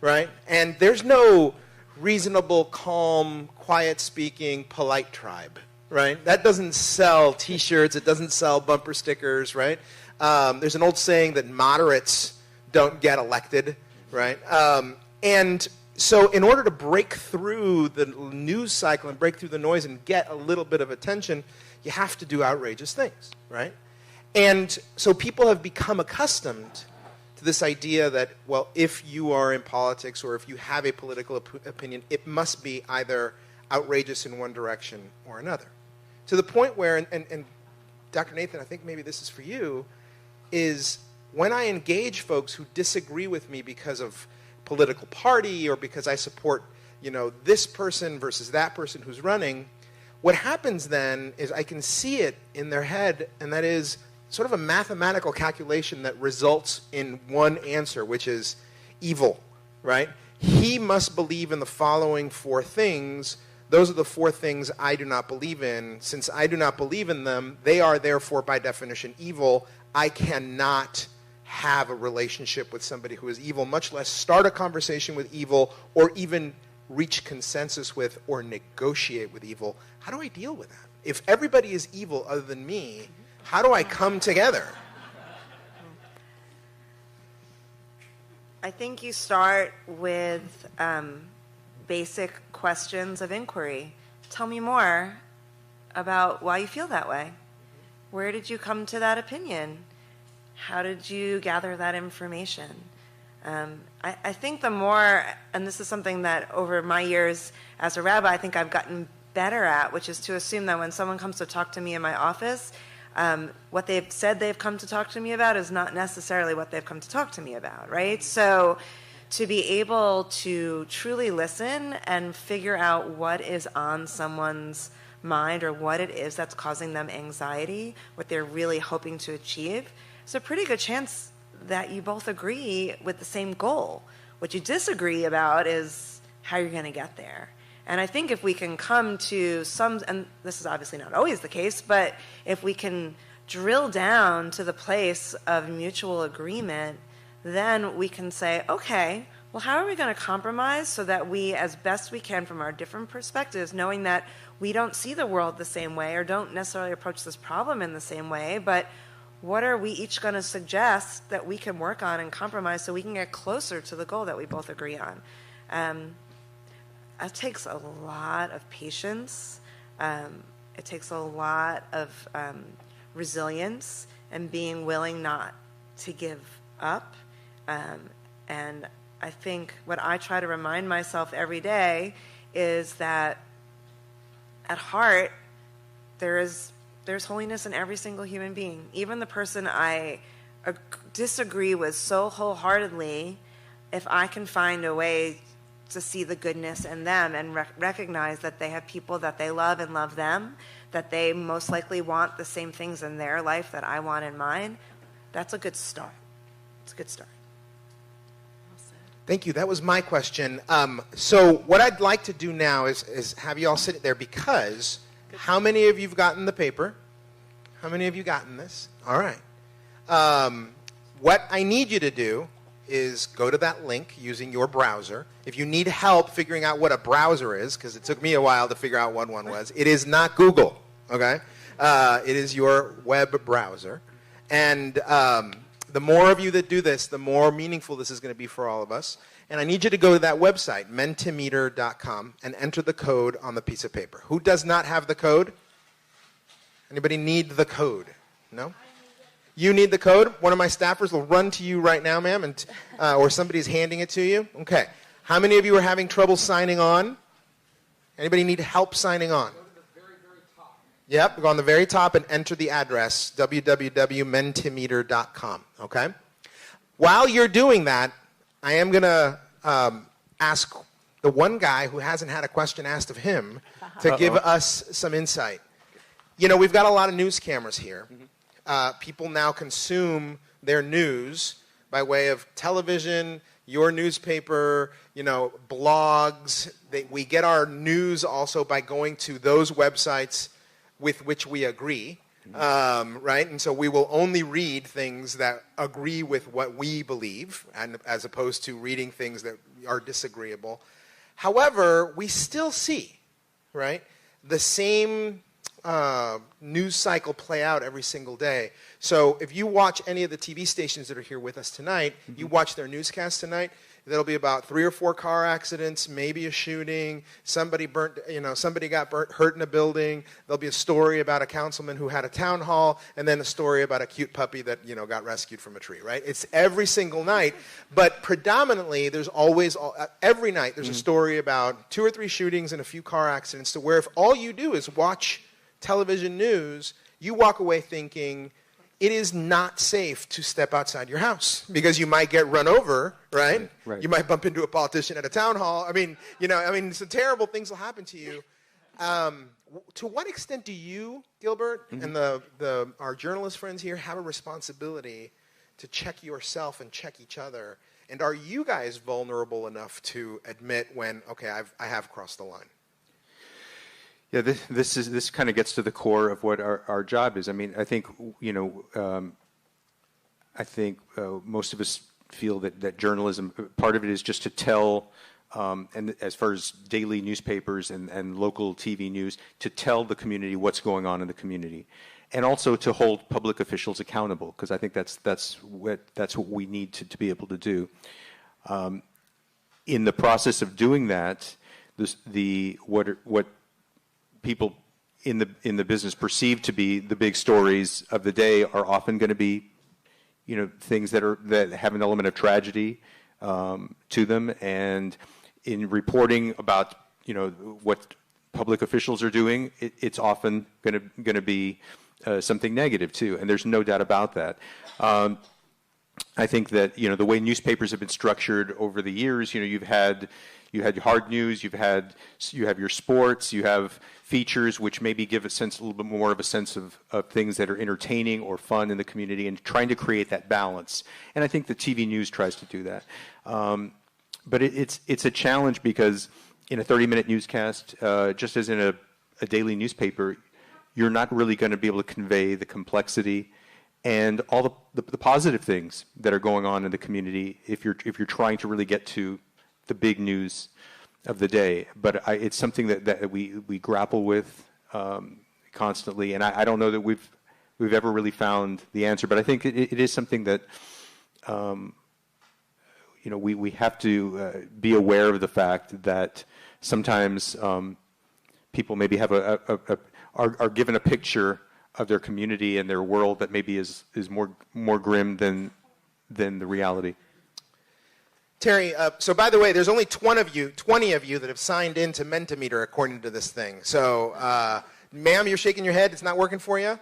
Speaker 1: right? And there's no reasonable, calm, quiet-speaking, polite tribe, right? That doesn't sell T-shirts. It doesn't sell bumper stickers, right? There's an old saying that moderates don't get elected, right? And so in order to break through the news cycle and break through the noise and get a little bit of attention, you have to do outrageous things, right? And so people have become accustomed to this idea that, well, if you are in politics or if you have a political opinion, it must be either outrageous in one direction or another. To the point where, and Dr. Nathan, I think maybe this is for you, is when I engage folks who disagree with me because of political party or because I support, this person versus that person who's running, what happens then is I can see it in their head, and that is sort of a mathematical calculation that results in one answer, which is evil, right? He must believe in the following 4 things. Those are the 4 things I do not believe in. Since I do not believe in them, they are therefore by definition evil. I cannot have a relationship with somebody who is evil, much less start a conversation with evil or even reach consensus with or negotiate with evil. How do I deal with that? If everybody is evil other than me, how do I come together?
Speaker 3: I think you start with basic questions of inquiry. Tell me more about why you feel that way. Where did you come to that opinion? How did you gather that information? I think the more, and this is something that over my years as a rabbi, I think I've gotten better at, which is to assume that when someone comes to talk to me in my office, what they've said they've come to talk to me about is not necessarily what they've come to talk to me about, right? So to be able to truly listen and figure out what is on someone's mind or what it is that's causing them anxiety, what they're really hoping to achieve, it's a pretty good chance that you both agree with the same goal. What you disagree about is how you're going to get there. And I think if we can come to some, and this is obviously not always the case, but if we can drill down to the place of mutual agreement, then we can say, okay, well, how are we going to compromise so that we, as best we can from our different perspectives, knowing that we don't see the world the same way or don't necessarily approach this problem in the same way, but what are we each going to suggest that we can work on and compromise so we can get closer to the goal that we both agree on? It takes a lot of patience. It takes a lot of resilience and being willing not to give up. And I think what I try to remind myself every day is that at heart, there's holiness in every single human being. Even the person I disagree with so wholeheartedly, if I can find a way to see the goodness in them and recognize that they have people that they love and love them, that they most likely want the same things in their life that I want in mine, that's a good start. It's a good start.
Speaker 1: Thank you. That was my question. So what I'd like to do now is have you all sit there, because how many of you have gotten the paper? How many of you gotten this? All right. What I need you to do is go to that link using your browser. If you need help figuring out what a browser is, because it took me a while to figure out what one was, it is not Google, okay? It is your web browser. And the more of you that do this, the more meaningful this is going to be for all of us. And I need you to go to that website, mentimeter.com, and enter the code on the piece of paper. Who does not have the code? Anybody need the code? No? You need the code? One of my staffers will run to you right now, ma'am, and or somebody's handing it to you. Okay. How many of you are having trouble signing on? Anybody need help signing on? Go to the very, very top. Yep, go on the very top and enter the address, www.mentimeter.com. Okay? While you're doing that, I am going to ask the one guy who hasn't had a question asked of him to give us some insight. You know, we've got a lot of news cameras here. People now consume their news by way of television, your newspaper, you know, blogs. We get our news also by going to those websites with which we agree, right? And so we will only read things that agree with what we believe, and as opposed to reading things that are disagreeable. However, we still see, right, the same news cycle play out every single day. So if you watch any of the TV stations that are here with us tonight, you watch their newscast tonight, there'll be about 3 or 4 car accidents, maybe a shooting, somebody got hurt in a building, there'll be a story about a councilman who had a town hall, and then a story about a cute puppy that, you know, got rescued from a tree, right? It's every single night, but predominantly there's always, every night there's a story about 2 or 3 shootings and a few car accidents, to where if all you do is watch television news, you walk away thinking it is not safe to step outside your house because you might get run over, right?
Speaker 2: Right.
Speaker 1: You might bump into a politician at a town hall. I mean, some terrible things will happen to you. To what extent do you, Gilbert, and our journalist friends here have a responsibility to check yourself and check each other? And are you guys vulnerable enough to admit when, okay, I have crossed the line?
Speaker 2: Yeah, this kind of gets to the core of what our job is. I mean, I think most of us feel that journalism, part of it is just to tell, and as far as daily newspapers and local TV news, to tell the community what's going on in the community, and also to hold public officials accountable, because I think that's what we need to be able to do. In the process of doing that, what people in the business perceive to be the big stories of the day are often going to be, you know, things that have an element of tragedy to them. And in reporting about, you know, what public officials are doing, it's often going to be something negative too. And there's no doubt about that. I think that, you know, the way newspapers have been structured over the years, you know, you had hard news, you have your sports, you have features which maybe give a little bit more of a sense of things that are entertaining or fun in the community, and trying to create that balance. And I think the TV news tries to do that. But it's a challenge, because in a 30-minute newscast, just as in a daily newspaper, you're not really going to be able to convey the complexity and all the positive things that are going on in the community if you're trying to really get to the big news of the day. But it's something that we grapple with constantly, and I don't know that we've ever really found the answer. But I think it is something that you know, we have to be aware of the fact that sometimes people maybe have are given a picture of their community and their world that maybe is more grim than the reality.
Speaker 1: Terry, so by the way, there's only 20 of you that have signed in to Mentimeter according to this thing. So, ma'am, you're shaking your head. It's not working for you?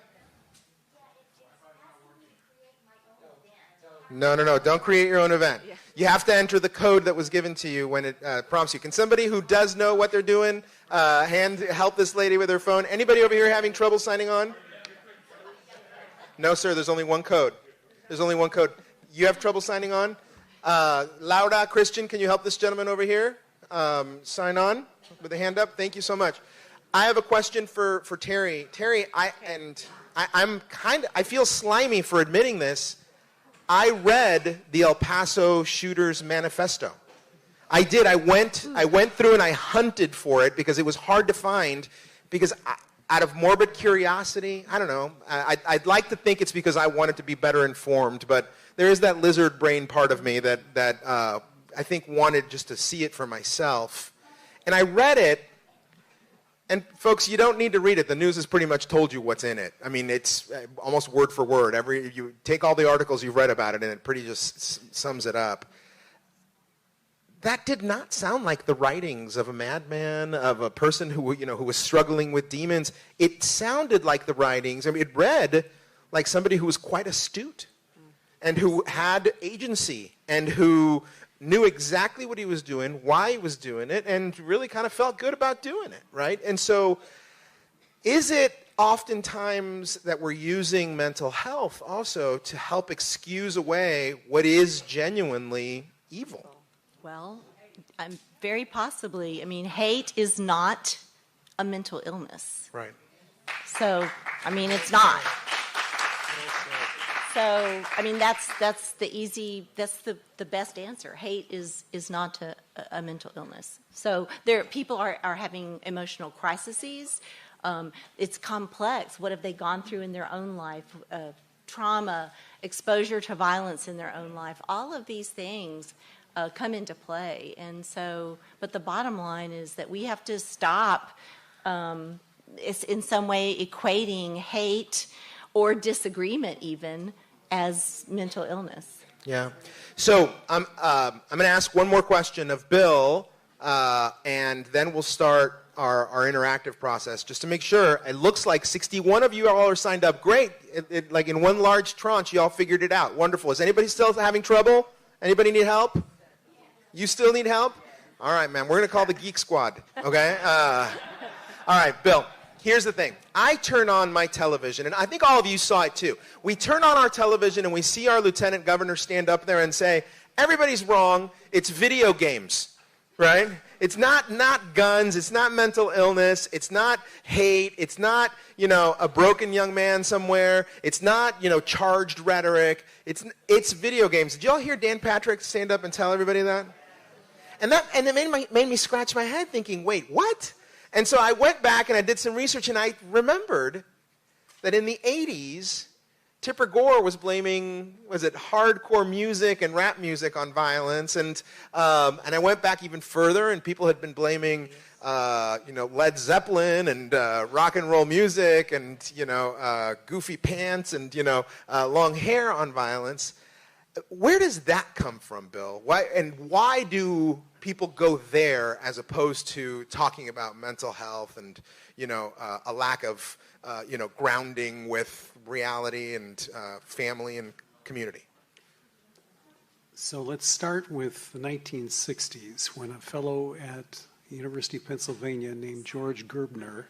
Speaker 1: No. Don't create your own event. Yeah. You have to enter the code that was given to you when it prompts you. Can somebody who does know what they're doing help this lady with her phone? Anybody over here having trouble signing on? No, sir. There's only one code. You have trouble signing on? Laura, Christian, can you help this gentleman over here sign on with a hand up? Thank you so much. I have a question for Terry. Terry, I feel slimy for admitting this. I read the El Paso Shooters Manifesto. I did. I went through and I hunted for it because it was hard to find. Because out of morbid curiosity, I don't know. I'd like to think it's because I wanted to be better informed, but there is that lizard brain part of me that I think wanted just to see it for myself. And I read it, and folks, you don't need to read it. The news has pretty much told you what's in it. I mean, it's almost word for word. You take all the articles you've read about it, and it pretty just sums it up. That did not sound like the writings of a madman, of a person who was struggling with demons. It sounded like the writings. I mean, it read like somebody who was quite astute and who had agency and who knew exactly what he was doing, why he was doing it, and really kind of felt good about doing it, right? And so is it oftentimes that we're using mental health also to help excuse away what is genuinely evil?
Speaker 5: Well, very possibly. I mean, hate is not a mental illness.
Speaker 1: Right.
Speaker 5: So, I mean, it's not. So, I mean, that's the best answer. Hate is not a mental illness. So people are having emotional crises. It's complex. What have they gone through in their own life? Trauma, exposure to violence in their own life. All of these things come into play. And so, but the bottom line is that we have to stop it's in some way equating hate or disagreement even as mental illness.
Speaker 1: Yeah. So I'm going to ask one more question of Bill, and then we'll start our interactive process just to make sure. It looks like 61 of you all are signed up. Great. Like in one large tranche, you all figured it out. Wonderful. Is anybody still having trouble? Anybody need help? You still need help? All right, man. We're going to call the Geek Squad, okay? All right, Bill. Here's the thing. I turn on my television, and I think all of you saw it too. We turn on our television, and we see our lieutenant governor stand up there and say, everybody's wrong. It's video games, right? It's not guns. It's not mental illness. It's not hate. It's not, a broken young man somewhere. It's not, charged rhetoric. It's video games. Did you all hear Dan Patrick stand up and tell everybody that? And it made me scratch my head thinking, wait, what? And so I went back and I did some research, and I remembered that in the 80s, Tipper Gore was blaming, hardcore music and rap music on violence. And I went back even further, and people had been blaming, Led Zeppelin and rock and roll music and, goofy pants and, long hair on violence. Where does that come from, Bill? Why do people go there as opposed to talking about mental health and, a lack of, grounding with reality and family and community?
Speaker 4: So let's start with the 1960s, when a fellow at the University of Pennsylvania named George Gerbner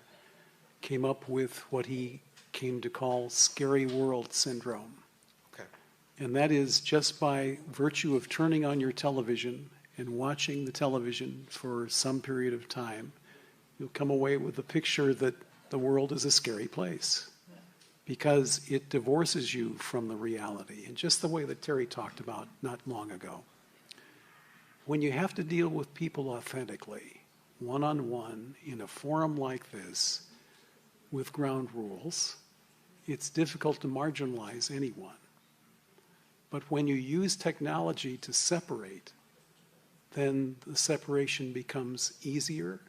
Speaker 4: came up with what he came to call scary world syndrome.
Speaker 1: Okay.
Speaker 4: And that is just by virtue of turning on your television and watching the television for some period of time, you'll come away with the picture that the world is a scary place because it divorces you from the reality, in just the way that Terry talked about not long ago. When you have to deal with people authentically, one-on-one, in a forum like this, with ground rules, it's difficult to marginalize anyone. But when you use technology to separate, then the separation becomes easier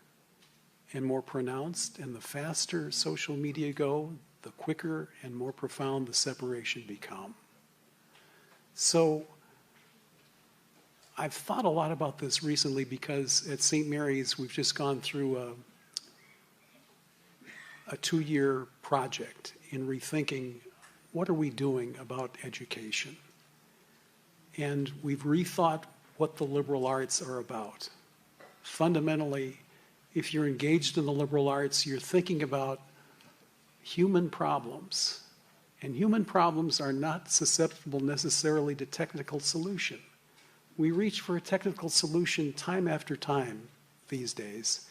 Speaker 4: and more pronounced, and the faster social media go, the quicker and more profound the separation become. So I've thought a lot about this recently because at St. Mary's we've just gone through a 2-year project in rethinking what are we doing about education. And we've rethought what the liberal arts are about. Fundamentally, if you're engaged in the liberal arts, you're thinking about human problems. And human problems are not susceptible necessarily to technical solution. We reach for a technical solution time after time these days,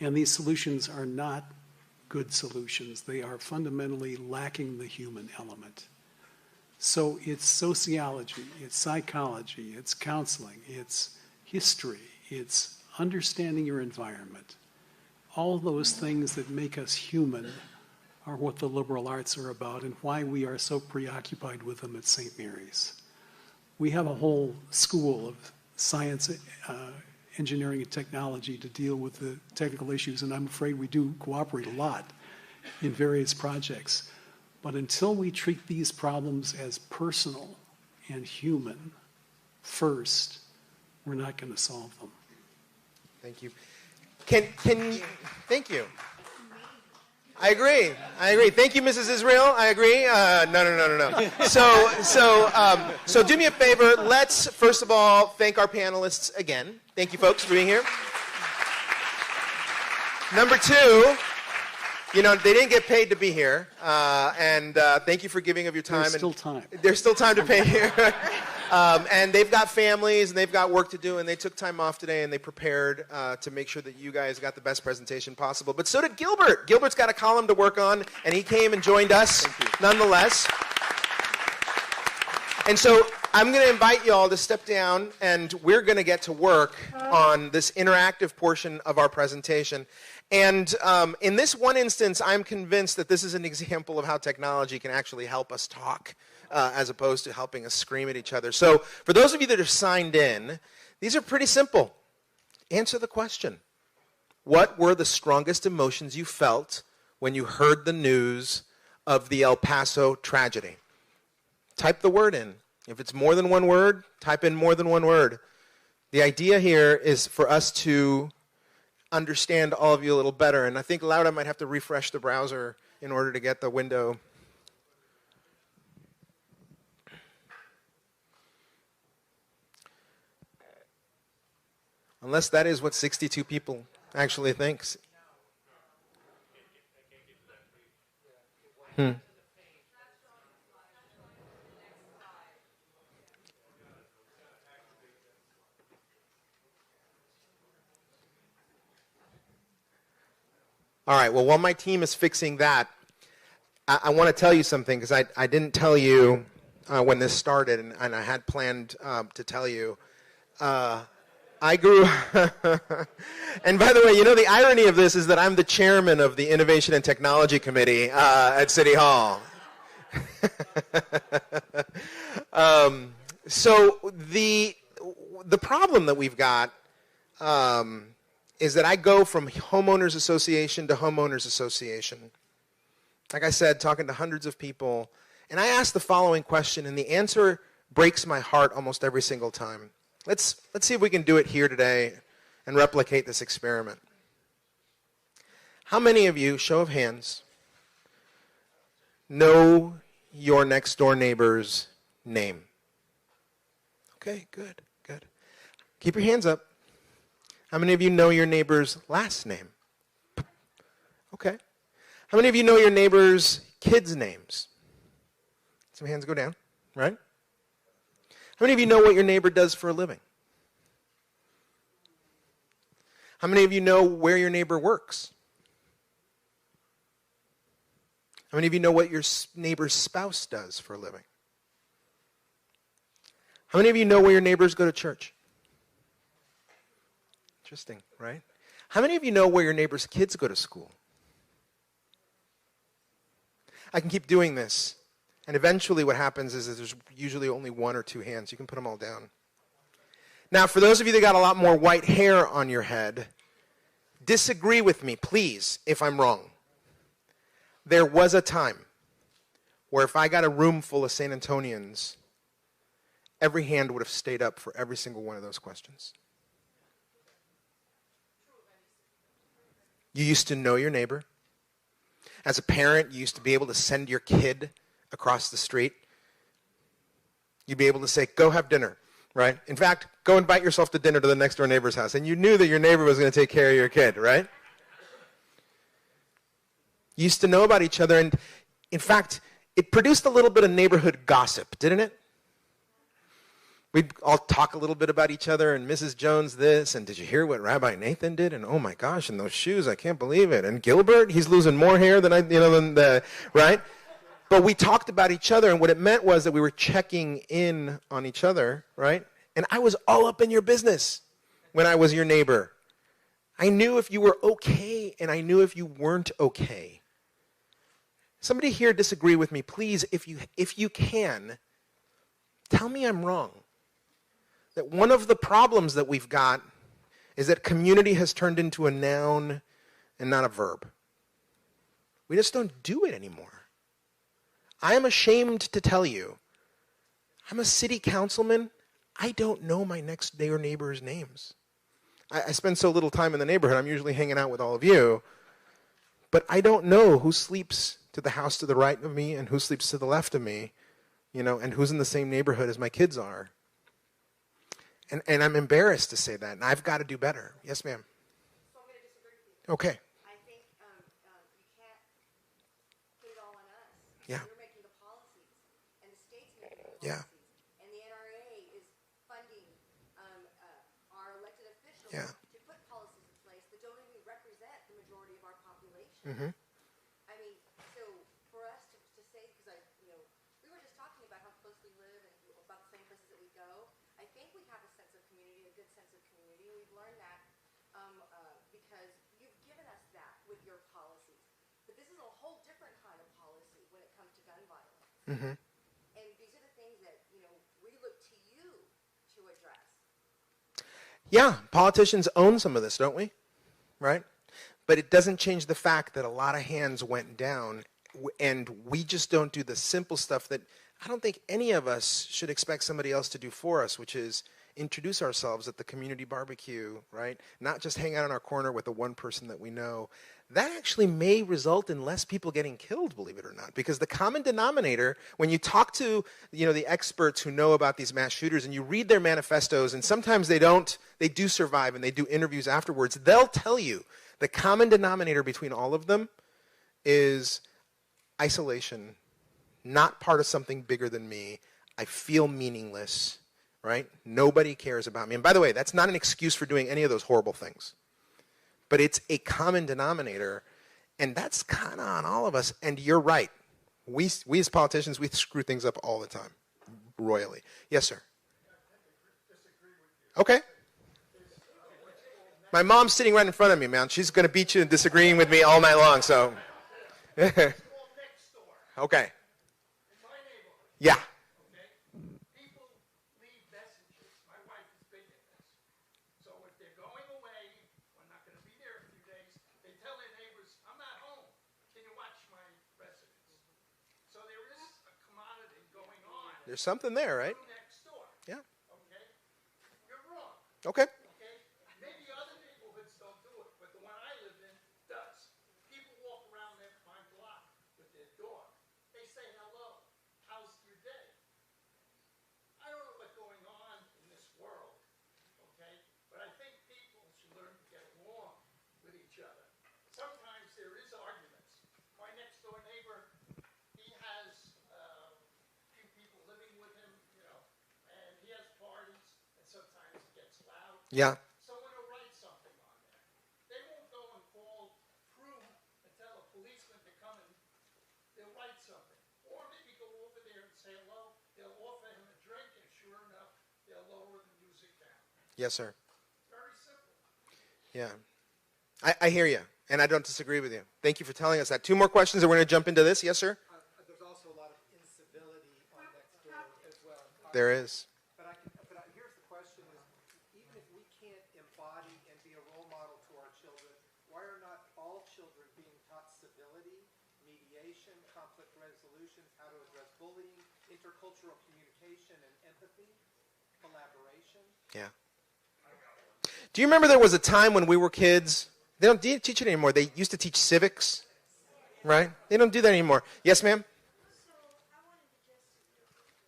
Speaker 4: and these solutions are not good solutions. They are fundamentally lacking the human element. So it's sociology, it's psychology, it's counseling, it's history, it's understanding your environment. All those things that make us human are what the liberal arts are about and why we are so preoccupied with them at St. Mary's. We have a whole school of science, engineering, and technology to deal with the technical issues, and I'm afraid we do cooperate a lot in various projects. But until we treat these problems as personal and human first, we're not going to solve them.
Speaker 1: Thank you. Thank you. I agree. Thank you, Mrs. Israel. I agree. No. So do me a favor. Let's, first of all, thank our panelists again. Thank you, folks, for being here. Number two, they didn't get paid to be here. And thank you for giving of your time.
Speaker 4: There's still time.
Speaker 1: There's still time to pay here. And they've got families, and they've got work to do, and they took time off today, and they prepared to make sure that you guys got the best presentation possible. But so did Gilbert. Gilbert's got a column to work on, and he came and joined us nonetheless. And so I'm going to invite you all to step down, and we're going to get to work on this interactive portion of our presentation. And in this one instance, I'm convinced that this is an example of how technology can actually help us talk, as opposed to helping us scream at each other. So for those of you that are signed in, these are pretty simple. Answer the question. What were the strongest emotions you felt when you heard the news of the El Paso tragedy? Type the word in. If it's more than one word, type in more than one word. The idea here is for us to understand all of you a little better. And I think Laura might have to refresh the browser in order to get the window. Unless that is what 62 people actually thinks. All right, well, while my team is fixing that, I want to tell you something, because I didn't tell you when this started, and I had planned to tell you. I grew, and by the way, the irony of this is that I'm the chairman of the Innovation and Technology Committee at City Hall. So the problem that we've got is that I go from homeowners association to homeowners association. Like I said, talking to hundreds of people, and I ask the following question, and the answer breaks my heart almost every single time. Let's see if we can do it here today and replicate this experiment. How many of you, show of hands, know your next door neighbor's name? Okay, good. Keep your hands up. How many of you know your neighbor's last name? Okay. How many of you know your neighbor's kids' names? Some hands go down, right? How many of you know what your neighbor does for a living? How many of you know where your neighbor works? How many of you know what your neighbor's spouse does for a living? How many of you know where your neighbors go to church? Interesting, right? How many of you know where your neighbor's kids go to school? I can keep doing this. And eventually what happens is that there's usually only one or two hands. You can put them all down. Now, for those of you that got a lot more white hair on your head, disagree with me, please, if I'm wrong. There was a time where if I got a room full of San Antonians, every hand would have stayed up for every single one of those questions. You used to know your neighbor. As a parent, you used to be able to send your kid across the street. You'd be able to say, go have dinner, right? In fact, go invite yourself to dinner to the next door neighbor's house. And you knew that your neighbor was going to take care of your kid, right? You used to know about each other. And in fact, it produced a little bit of neighborhood gossip, didn't it? We'd all talk a little bit about each other, and Mrs. Jones this, and did you hear what Rabbi Nathan did? And oh my gosh, and those shoes, I can't believe it. And Gilbert, he's losing more hair than right? But we talked about each other, and what it meant was that we were checking in on each other, right? And I was all up in your business when I was your neighbor. I knew if you were okay, and I knew if you weren't okay. Somebody here disagree with me, please, if you can, tell me I'm wrong. That one of the problems that we've got is that community has turned into a noun and not a verb. We just don't do it anymore. I am ashamed to tell you, I'm a city councilman. I don't know my next door neighbor's names. I spend so little time in the neighborhood, I'm usually hanging out with all of you, but I don't know who sleeps to the house to the right of me and who sleeps to the left of me, and who's in the same neighborhood as my kids are. And I'm embarrassed to say that, and I've got to do better. Yes, ma'am.
Speaker 3: So I'm going to disagree with you.
Speaker 1: Okay.
Speaker 3: I think you can't put it all on us.
Speaker 1: Yeah.
Speaker 3: We're making the policies, and the state's making the
Speaker 1: Yeah.
Speaker 3: policies. And the NRA is funding our elected officials
Speaker 1: Yeah.
Speaker 3: to put policies in place that don't even represent the majority of our population.
Speaker 1: Mm-hmm.
Speaker 3: I mean, so for us to say, because we were just talking about how close we live and about the same places that we go. I think we have a sense of community, a good sense of community. We've learned that because you've given us that with your policies. But this is a whole different kind of policy when it comes to gun violence.
Speaker 1: Mm-hmm.
Speaker 3: And these are the things that, we look to you to address.
Speaker 1: Yeah, politicians own some of this, don't we? Right? But it doesn't change the fact that a lot of hands went down, and we just don't do the simple stuff that I don't think any of us should expect somebody else to do for us, which is introduce ourselves at the community barbecue, right? Not just hang out in our corner with the one person that we know. That actually may result in less people getting killed, believe it or not, because the common denominator, when you talk to the experts who know about these mass shooters and you read their manifestos, and sometimes they do survive and they do interviews afterwards, they'll tell you the common denominator between all of them is isolation, not part of something bigger than me. I feel meaningless, right? Nobody cares about me. And by the way, that's not an excuse for doing any of those horrible things. But it's a common denominator, and that's kind of on all of us. And you're right. We as politicians, we screw things up all the time, royally. Yes, sir. Okay. My mom's sitting right in front of me, man. She's going to beat you in disagreeing with me all night long, so. Okay. Yeah.
Speaker 6: Okay? People leave messages. My wife is big in this. So if they're going away, we're not going to be there a few days, they tell their neighbors, I'm not home. Can you watch my residence? So there is a commodity going on.
Speaker 1: There's something there, right?
Speaker 6: Next door.
Speaker 1: Yeah.
Speaker 6: Okay? You're wrong.
Speaker 1: Okay.
Speaker 6: Okay? Maybe other neighborhoods don't do it, but the one I live in does. People walk around my block with their dog. They say hello. How's your day? I don't know what's going on in this world, okay? But I think people should learn to get along with each other. Sometimes there is arguments. My next door neighbor, he has a few people living with him, and he has parties, and sometimes it gets loud.
Speaker 1: Yeah.
Speaker 6: Someone will write something on there. They won't go and call crew and tell a policeman to come and they'll write something. Or maybe go over there and say hello. They'll offer him a drink, and sure enough, they'll lower the music down.
Speaker 1: Yes, sir.
Speaker 6: Very simple.
Speaker 1: Yeah. I hear you, and I don't disagree with you. Thank you for telling us that. Two more questions, and we're going to jump into this. Yes, sir?
Speaker 7: There's also a lot of incivility on next door as well.
Speaker 1: There is.
Speaker 7: But here's the question is, even if we can't embody and be a role model to our children, why are not all children being taught civility, mediation, conflict resolutions, how to address bullying, intercultural communication and empathy, collaboration?
Speaker 1: Yeah. Do you remember there was a time when we were kids? They don't teach it anymore. They used to teach civics, right? They don't do that anymore. Yes, ma'am?
Speaker 8: So I wanted to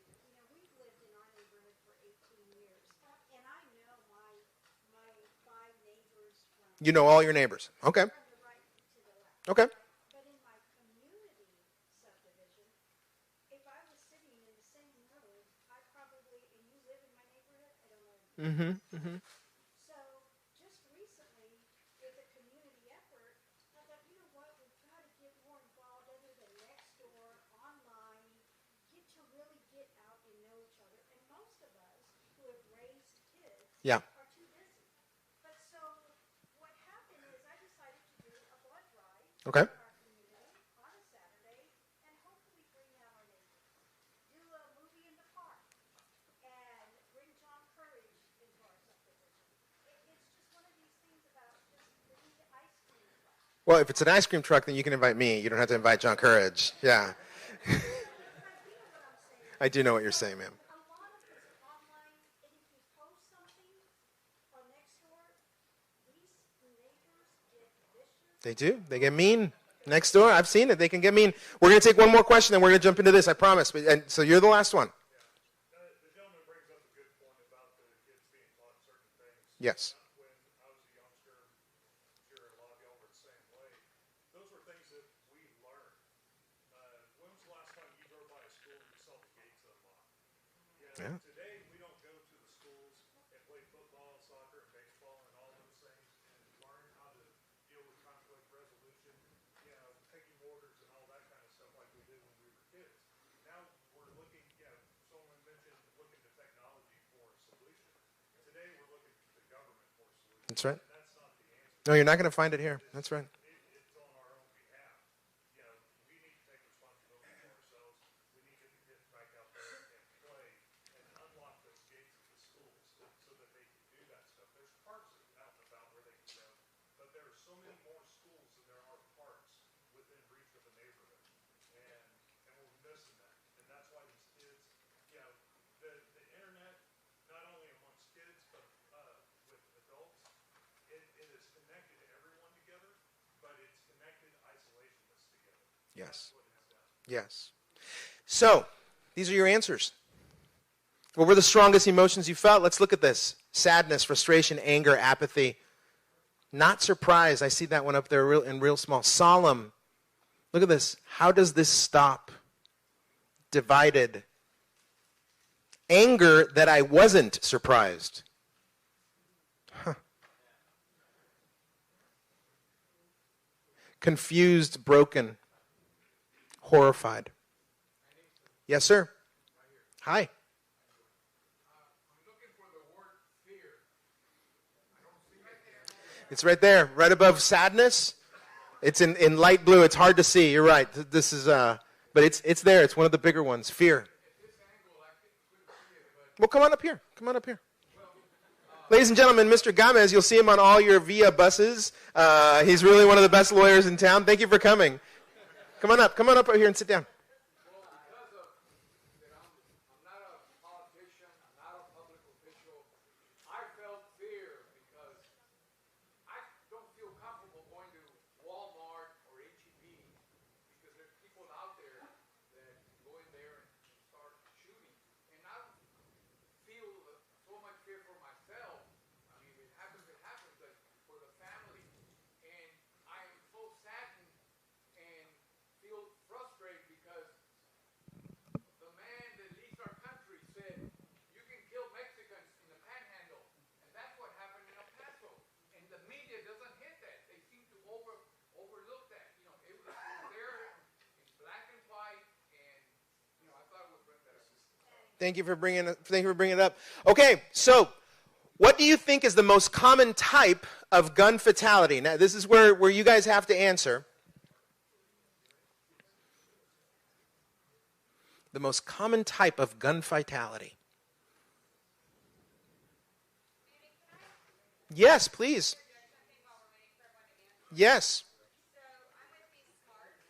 Speaker 8: just, we've lived in our neighborhood for 18 years, and I know my 5 neighbors from
Speaker 1: You know all your neighbors. Okay.
Speaker 8: the right to the left.
Speaker 1: Okay.
Speaker 8: But in my community subdivision, if I was sitting in the same room, and you live in my neighborhood, So just recently, with a community effort, I thought, you know what, we've got to get more involved other than next door, online, get to really get out and know each other. And most of us who have raised kids
Speaker 1: Yeah.
Speaker 8: are too busy. But so what happened is I decided to do a blood drive
Speaker 1: Okay.
Speaker 8: in our community on a Saturday and hopefully bring out our neighbors. Do a movie in the park and bring John Courage into our subdivision. It's just one of these things about just bringing the ice cream truck.
Speaker 1: Well, if it's an ice cream truck, then you can invite me. You don't have to invite John Courage. Yeah.
Speaker 8: But you know what I'm saying.
Speaker 1: I do know what you're saying, ma'am.
Speaker 8: A lot of it's online, and if you post something on Nextdoor, these neighbors get vicious.
Speaker 1: They do. They get mean. Next door, I've seen it. They can get mean. We're going to take one more question, then we're going to jump into this, I promise. And so you're the last one.
Speaker 6: The gentleman brings up a good point about the kids being taught certain things.
Speaker 1: Yes.
Speaker 6: When I was a youngster, I'm sure a lot of y'all were the same way. Those were things that we learned. When was the last time you drove by a school and you saw the gates unlocked?
Speaker 1: Yeah.
Speaker 6: Today we don't go to the schools and play football, soccer, and baseball, and all those things, and learn how to deal with conflict resolution, taking orders and all that kind of stuff like we did when we were kids. Now we're looking, someone mentioned looking to technology for solutions. Today we're looking to the government for solutions.
Speaker 1: That's right.
Speaker 6: And that's not the answer.
Speaker 1: No, you're not going to find it here. That's right.
Speaker 6: It's on our own behalf. We need to take responsibility for ourselves. We need to get the kids back out there and play and unlock those gates of the schools so that they can do that stuff. There's parks out and about where they can go, but there are so many more schools than there are parks within reach of a neighborhood, and we're missing that. And that's why these kids, the internet, not only amongst kids but with adults, it is connected everyone together, but it's connected isolationists together.
Speaker 1: Yes.
Speaker 6: That's what it's done.
Speaker 1: Yes. So, these are your answers. What were the strongest emotions you felt? Let's look at this. Sadness, frustration, anger, apathy. Not surprised. I see that one up there in real small. Solemn. Look at this. How does this stop? Divided. Anger that I wasn't surprised. Huh. Confused, broken, horrified. Yes, sir. Hi.
Speaker 6: I'm looking for the word fear. I don't see it.
Speaker 1: It's right there, right above sadness. It's in light blue. It's hard to see. You're right. This is, but it's there. It's one of the bigger ones. Fear.
Speaker 6: At this angle, I couldn't see it, but
Speaker 1: Well, come on up here. Come on up here. Ladies and gentlemen, Mr. Gomez, you'll see him on all your VIA buses. He's really one of the best lawyers in town. Thank you for coming. Come on up. Come on up here and sit down.
Speaker 6: well, because of that I'm not a politician, I'm not a public official, I felt fear because I don't feel comfortable going to Walmart or H-E-B because there's people out there that go in there and start shooting. And I don't feel so much fear for myself. I mean, if it happens, but for the family. And I am so saddened and feel frustrated because the man that leads our country said, you can kill Mexicans in the panhandle. And that's what happened in El Paso. And the media doesn't hit that. They seem to overlook that. It was there in black and white. And, I thought I would bring that up.
Speaker 1: Thank you for bringing it up. Okay, so what do you think is the most common type of gun fatality? Now, this is where you guys have to answer. The most common type of gun fatality. Yes, please. Yes.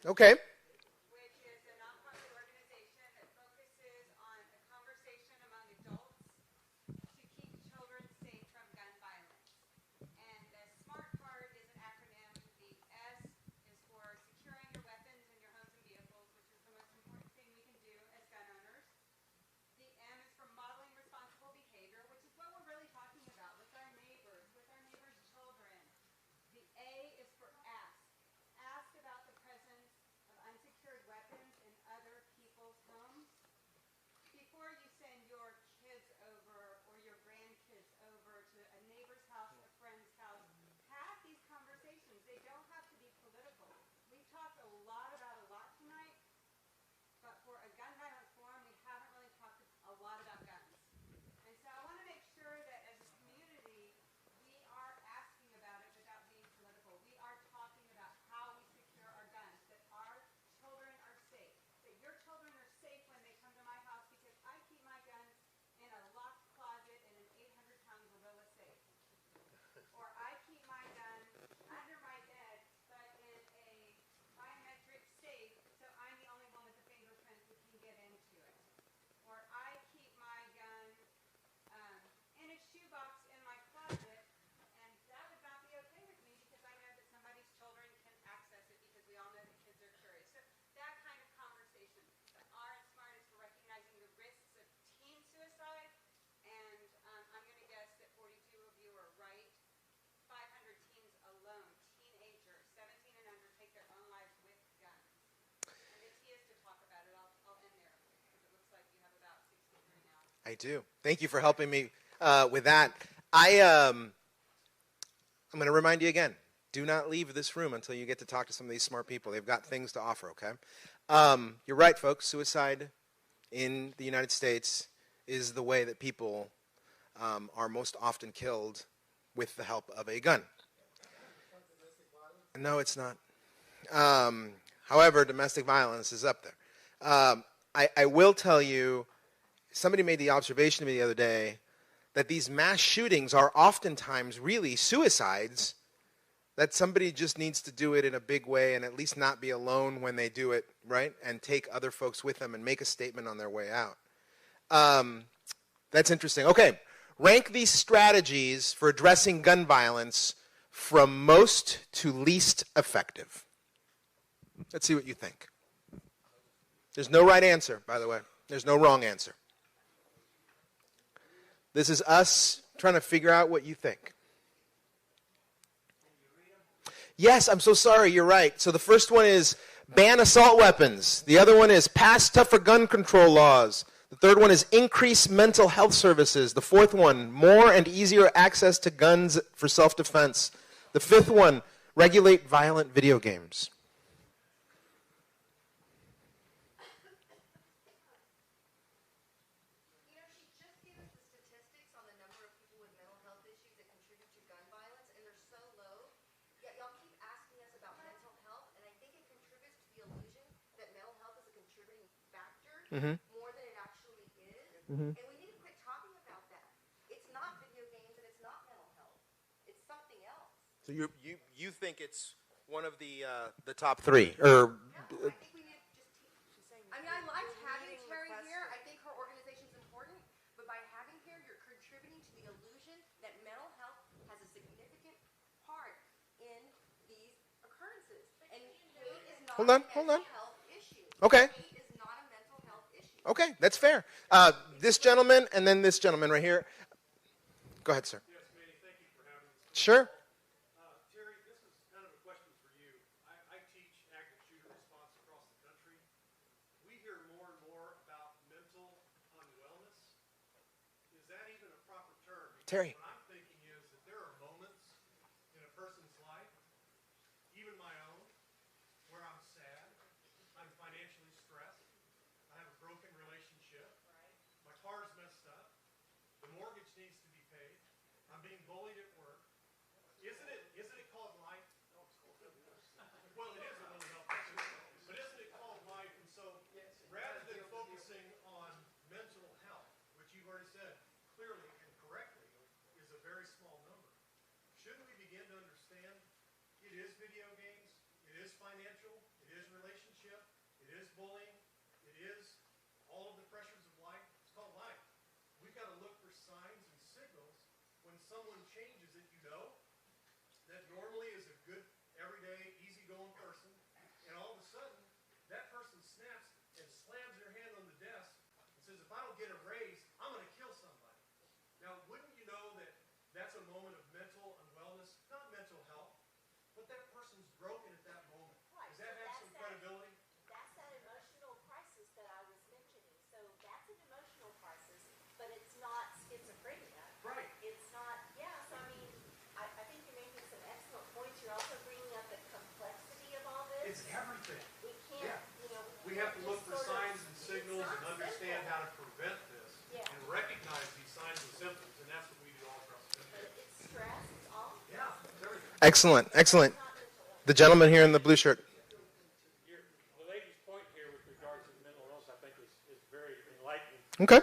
Speaker 1: Okay.
Speaker 9: Which is a nonprofit organization that focuses on a conversation among adults to keep children safe from gun violence. And the SMART part is an acronym. The S is for securing your weapons in your homes and vehicles, which is the most important thing we can do as gun owners. The M is for modeling responsible behavior, which is what we're really talking about with our neighbors, children. The A is for ask. Ask about the presence of
Speaker 1: I do. Thank you for helping me with that. I'm going to remind you again. Do not leave this room until you get to talk to some of these smart people. They've got things to offer, okay? You're right, folks. Suicide in the United States is the way that people are most often killed with the help of a gun. No, it's not. However, domestic violence is up there. I will tell you, somebody made the observation to me the other day that these mass shootings are oftentimes really suicides, that somebody just needs to do it in a big way and at least not be alone when they do it, right? And take other folks with them and make a statement on their way out. That's interesting. Okay, rank these strategies for addressing gun violence from most to least effective. Let's see what you think. There's no right answer, by the way. There's no wrong answer. This is us trying to figure out what you think. Yes, I'm so sorry, you're right. So the first one is ban assault weapons. The other one is pass tougher gun control laws. The third one is increase mental health services. The fourth one, more and easier access to guns for self-defense. The fifth one, regulate violent video games.
Speaker 3: More than it actually is. And we need to quit talking about that. It's not video games and it's not mental health. It's something else.
Speaker 1: So you think it's one of the top three? Or
Speaker 3: I think we need to just teach. I mean, I liked having Terry here. I think her organization's important. But by having her, you're contributing to the illusion that mental health has a significant part in these occurrences. And hate is not a mental health issue.
Speaker 1: Okay.
Speaker 3: Hate is not a mental health issue.
Speaker 1: Okay, that's fair. This gentleman and then this gentleman right here. Go ahead, sir.
Speaker 10: Yes, Manny, thank you for having us.
Speaker 1: Sure.
Speaker 10: Terry, this is kind of a question for you. I teach active shooter response across the country. We hear more and more about mental unwellness. Is that even a proper term? Because
Speaker 1: Terry.
Speaker 10: what I'm thinking is that there are moments in a person's life, even my own, where I'm sad, I'm financially stressed, I have a broken relationship, my car's messed up, the mortgage needs to be paid, I'm being bullied at work. Isn't it called life? No, it's called mental health. Well, it is a mental health issue, but isn't it called life? And so rather than focusing on mental health, which you've already said clearly and correctly is a very small number, shouldn't we begin to understand it is video games, it is financial, it is relationship, it is bullying, it is all of the pressures of life. It's called life. We've got to look for signs and signals when someone changes that you know that normally is a good, everyday, easygoing person, and all of a sudden that person snaps and slams their hand on the desk and says, if I don't get a raise, I'm going to kill somebody. Now, wouldn't you know that that's a moment of mental unwellness, not mental health, but that person's broken at that moment.
Speaker 5: Right,
Speaker 10: Does that
Speaker 5: so
Speaker 10: have
Speaker 5: that's
Speaker 10: some
Speaker 5: that-
Speaker 10: credibility?
Speaker 5: That's that emotional crisis that I was mentioning. So that's an emotional crisis, but it's not schizophrenia.
Speaker 10: Right.
Speaker 5: It's not, yeah, so I mean, I think you're making some excellent points. You're also bringing up the complexity of all this.
Speaker 10: It's everything.
Speaker 5: We can't,
Speaker 10: Yeah.
Speaker 5: you know.
Speaker 10: We have to look
Speaker 5: just
Speaker 10: for
Speaker 5: sort of-
Speaker 10: signs and signals
Speaker 5: it's
Speaker 10: and
Speaker 5: not
Speaker 10: understand
Speaker 5: simple,
Speaker 10: how to prevent this
Speaker 5: Yeah.
Speaker 10: and recognize these signs and symptoms, and that's what we do all across the
Speaker 5: But
Speaker 10: country.
Speaker 5: it's stress, it's all.
Speaker 10: Yeah, it's everything.
Speaker 1: Excellent, excellent.
Speaker 5: It's not mental health.
Speaker 1: The gentleman here in the blue shirt.
Speaker 11: The lady's point here with regards to mental illness, I think, is very enlightening.
Speaker 1: Okay.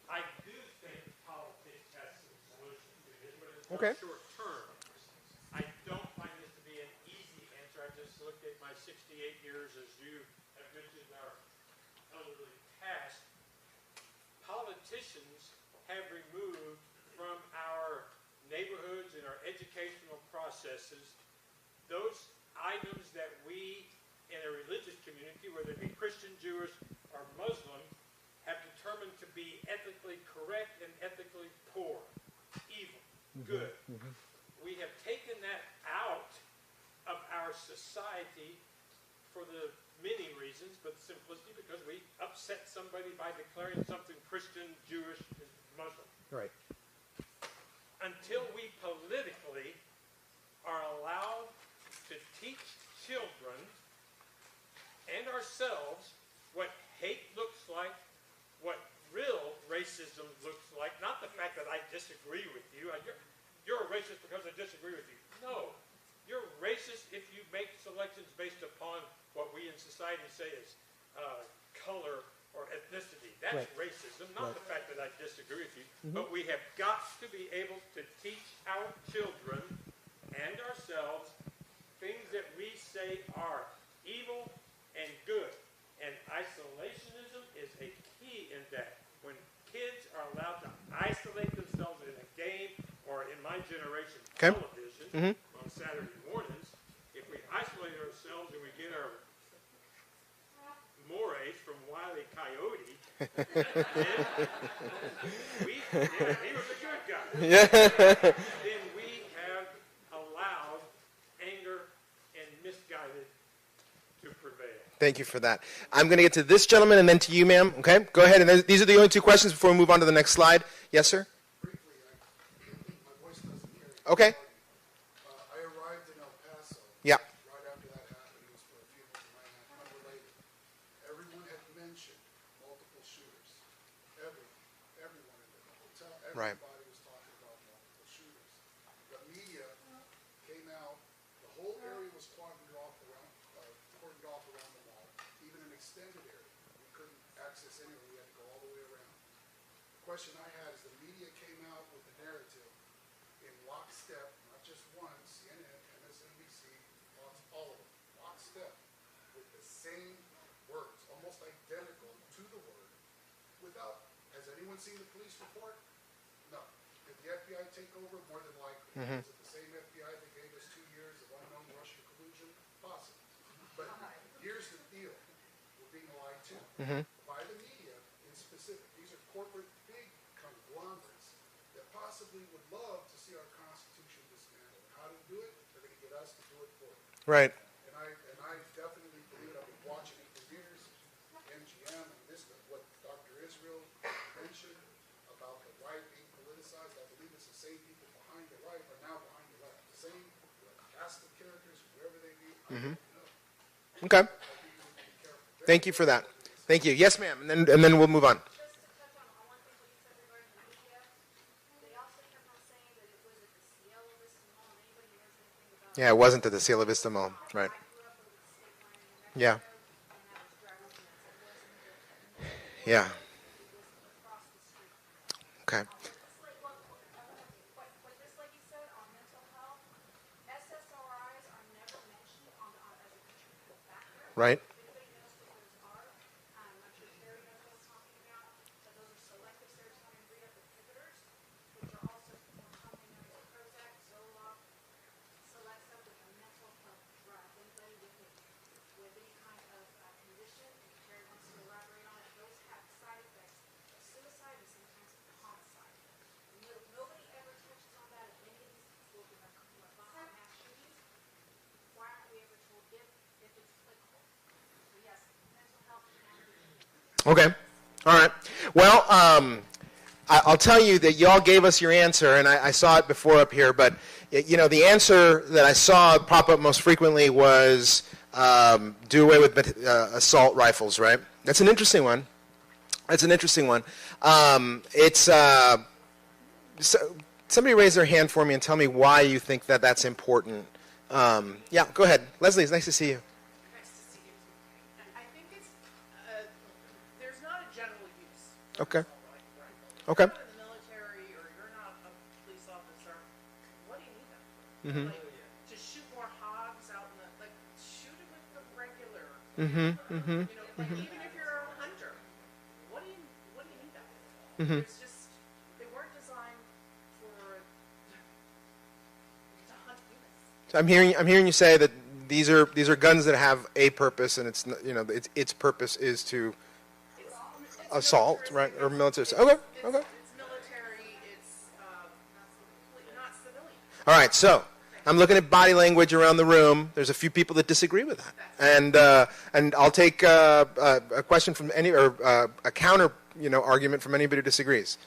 Speaker 11: I do think politics has some solutions to this, but it's
Speaker 1: Okay.
Speaker 11: not short term. I don't find this to be an easy answer. I just looked at my 68 years, as you have mentioned, our elderly past. Politicians have removed from our neighborhoods and our educational processes those items that we in a religious community, whether it be Christian, Jewish, or Muslim, have determined to be ethically correct and ethically poor, evil, good. We have taken that out of our society for the many reasons, but simplicity because we upset somebody by declaring something Christian, Jewish, and Muslim.
Speaker 1: Right.
Speaker 11: Until we politically are allowed to teach children and ourselves what hate looks like, what real racism looks like, not the fact that I disagree with you. You're a racist because I disagree with you. No. You're racist if you make selections based upon what we in society say is color or ethnicity. That's
Speaker 1: Right.
Speaker 11: racism, not the fact that I disagree with you. But we have got to be able to teach our children and ourselves things that we say are evil and good. And isolationism is a key in that. When kids are allowed to isolate themselves in a game or, in my generation,
Speaker 1: Okay.
Speaker 11: television on Saturday mornings, if we isolate ourselves and we get our mores from Wile E. Coyote, he was a good guy. Then we have allowed anger and misguided to prevail.
Speaker 1: Thank you for that. I'm going to get to this gentleman and then to you, ma'am. Okay, go ahead. And these are the only two questions before we move on to the next slide. Yes, sir?
Speaker 6: Briefly, my voice doesn't carry.
Speaker 1: Okay.
Speaker 6: I arrived in El Paso.
Speaker 1: Yeah.
Speaker 6: Right after that happened. It was for a funeral for my aunt, unrelated. Everyone had mentioned multiple shooters. Everyone in the hotel,
Speaker 1: Right.
Speaker 6: everybody was talking about multiple shooters. The media came out. The whole area was cordoned off around the mall, even an extended area. We couldn't access anywhere. We had to go all the way around. The question I had is the media came out with the narrative in lockstep, not just one, CNN, MSNBC, Fox, all of them, lockstep, with the same words, almost identical to the word, without, has anyone seen the police report? No. Did the FBI take over? More than likely. Is it the same FBI that gave us 2 years of unknown Russian collusion? Possible. But here's the deal. We're being lied to by the media in specific. These are corporate, big conglomerates that possibly would love to see our Constitution dismantled. How to do it? They're going to get us to do it for them.
Speaker 1: Right.
Speaker 6: And I definitely believe it. I've been watching it for years. MGM and this, what Dr. Israel mentioned about the right being politicized. I believe it's the same people behind the right are now behind the left. The same cast of characters, whoever they be. I don't know.
Speaker 1: Okay. Thank you for that. Thank you. Yes, ma'am. And then we'll move on.
Speaker 8: Just to touch on one thing what you said regarding the media, they also kept on saying that it was at the Cielo Vista Mall, and anybody who knows anything about
Speaker 1: Yeah, it wasn't at the Cielo Vista Mall. Right.
Speaker 8: I grew up with State Line in Mexico,
Speaker 1: Yeah.
Speaker 8: and that was driving me nuts. It wasn't
Speaker 1: Yeah.
Speaker 8: across the street.
Speaker 1: Okay.
Speaker 8: Just like what this lady said on mental health, SSRIs are never mentioned as a contributing factor.
Speaker 1: Right.
Speaker 8: If anybody knows what those are, I'm sure Terry knows what I'm talking about, but those are selective serotonin reuptake inhibitors, which are also more commonly known as Prozac, Zoloft, Celexa, which are mental health drugs. Anybody with any kind of condition, if Terry wants to elaborate on it, those have side effects of suicide and sometimes homicide. Nobody ever touches on that in any of these people who have violent mass shootings. Why aren't we ever told if it's applicable? So yes, mental health can be.
Speaker 1: Okay. All right. Well, I'll tell you that y'all gave us your answer, and I saw it before up here, but the answer that I saw pop up most frequently was do away with assault rifles, right? That's an interesting one. Somebody raise their hand for me and tell me why you think that that's important. Yeah, go ahead. Leslie, it's nice to see you.
Speaker 12: Nice to see you. I think it's, there's not a general use.
Speaker 1: Okay.
Speaker 12: Right?
Speaker 1: Okay.
Speaker 12: If you're not in the military or you're not a police officer, what do you need that for? Like, to shoot more hogs out in the, like, shoot it with the regular. Like, even if you're a hunter, what do you need that for? It's just, they weren't designed to hunt humans.
Speaker 1: So I'm hearing you say that these are guns that have a purpose, and its purpose is to
Speaker 12: It's
Speaker 1: assault,
Speaker 12: military,
Speaker 1: right, or military. Okay,
Speaker 12: It's
Speaker 1: okay.
Speaker 12: military. It's not civilian.
Speaker 1: All right. So I'm looking at body language around the room. There's a few people that disagree with that, and I'll take a question from any or a counter, argument from anybody who disagrees.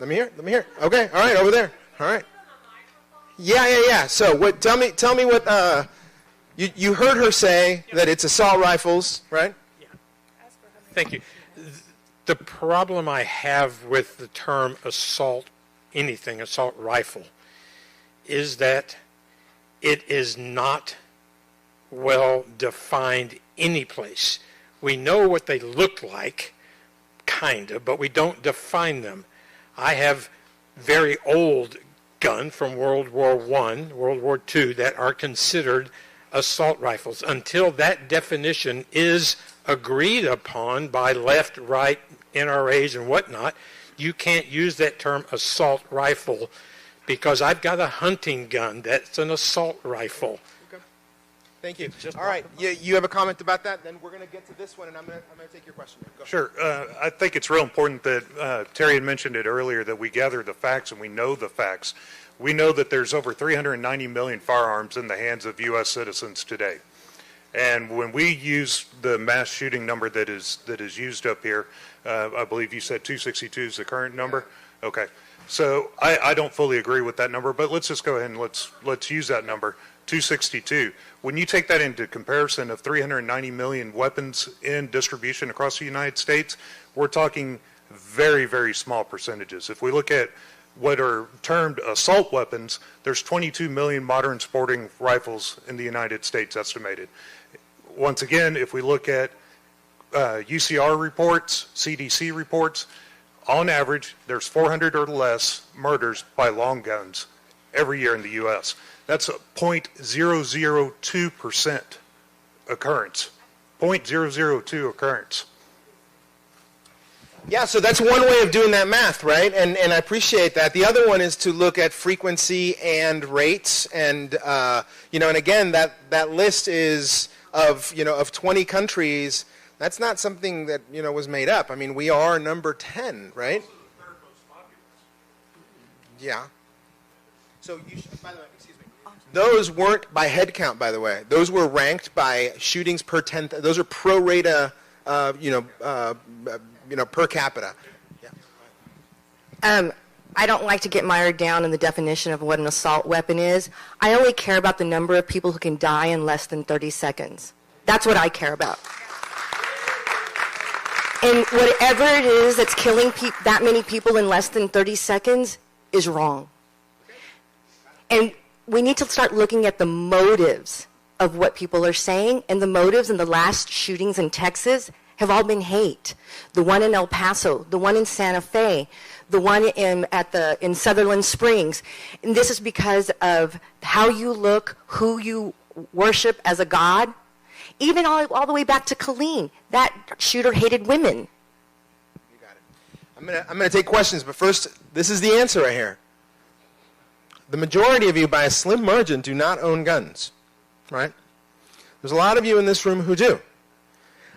Speaker 1: Let me hear. Okay, all right, over there. All right. Yeah. So what? Tell me what. You heard her say that it's assault rifles, right?
Speaker 11: Thank you. The problem I have with the term assault rifle, is that it is not well defined anyplace. We know what they look like, kind of, but we don't define them. I have very old guns from World War I, World War II that are considered assault rifles. Until that definition is agreed upon by left, right, NRAs and whatnot, you can't use that term assault rifle, because I've got a hunting gun that's an assault rifle.
Speaker 1: Okay. Thank you. All right, you have a comment about that? Then we're going to get to this one, and I'm going to take your question. Go.
Speaker 13: Sure. I think it's real important that Terry had mentioned it earlier, that we gather the facts and we know the facts. We know that there's over 390 million firearms in the hands of U.S. citizens today. And when we use the mass shooting number that is used up here, I believe you said 262 is the current number? Okay. So I don't fully agree with that number, but let's just go ahead and let's use that number, 262. When you take that into comparison of 390 million weapons in distribution across the United States, we're talking very, very small percentages. If we look at what are termed assault weapons, there's 22 million modern sporting rifles in the United States estimated. Once again, if we look at UCR reports, CDC reports, on average, there's 400 or less murders by long guns every year in the U.S. That's a 0.002% occurrence. 0.002 occurrence.
Speaker 1: Yeah, so that's one way of doing that math, right? And I appreciate that. The other one is to look at frequency and rates, and and again, that list is of 20 countries. That's not something that was made up. I mean, we are number 10, right? Yeah. So by the way, excuse me. Those weren't by head count, by the way. Those were ranked by shootings per 10. Those are pro rata, per capita.
Speaker 14: I don't like to get mired down in the definition of what an assault weapon is. I only care about the number of people who can die in less than 30 seconds. That's what I care about. And whatever it is that's killing that many people in less than 30 seconds is wrong. And we need to start looking at the motives of what people are saying, and the motives in the last shootings in Texas have all been hate. The one in El Paso, the one in Santa Fe, the one in Sutherland Springs. And this is because of how you look, who you worship as a god. Even all the way back to Killeen, that shooter hated women.
Speaker 1: You got it. I'm gonna take questions, but first, this is the answer right here. The majority of you, by a slim margin, do not own guns, right? There's a lot of you in this room who do.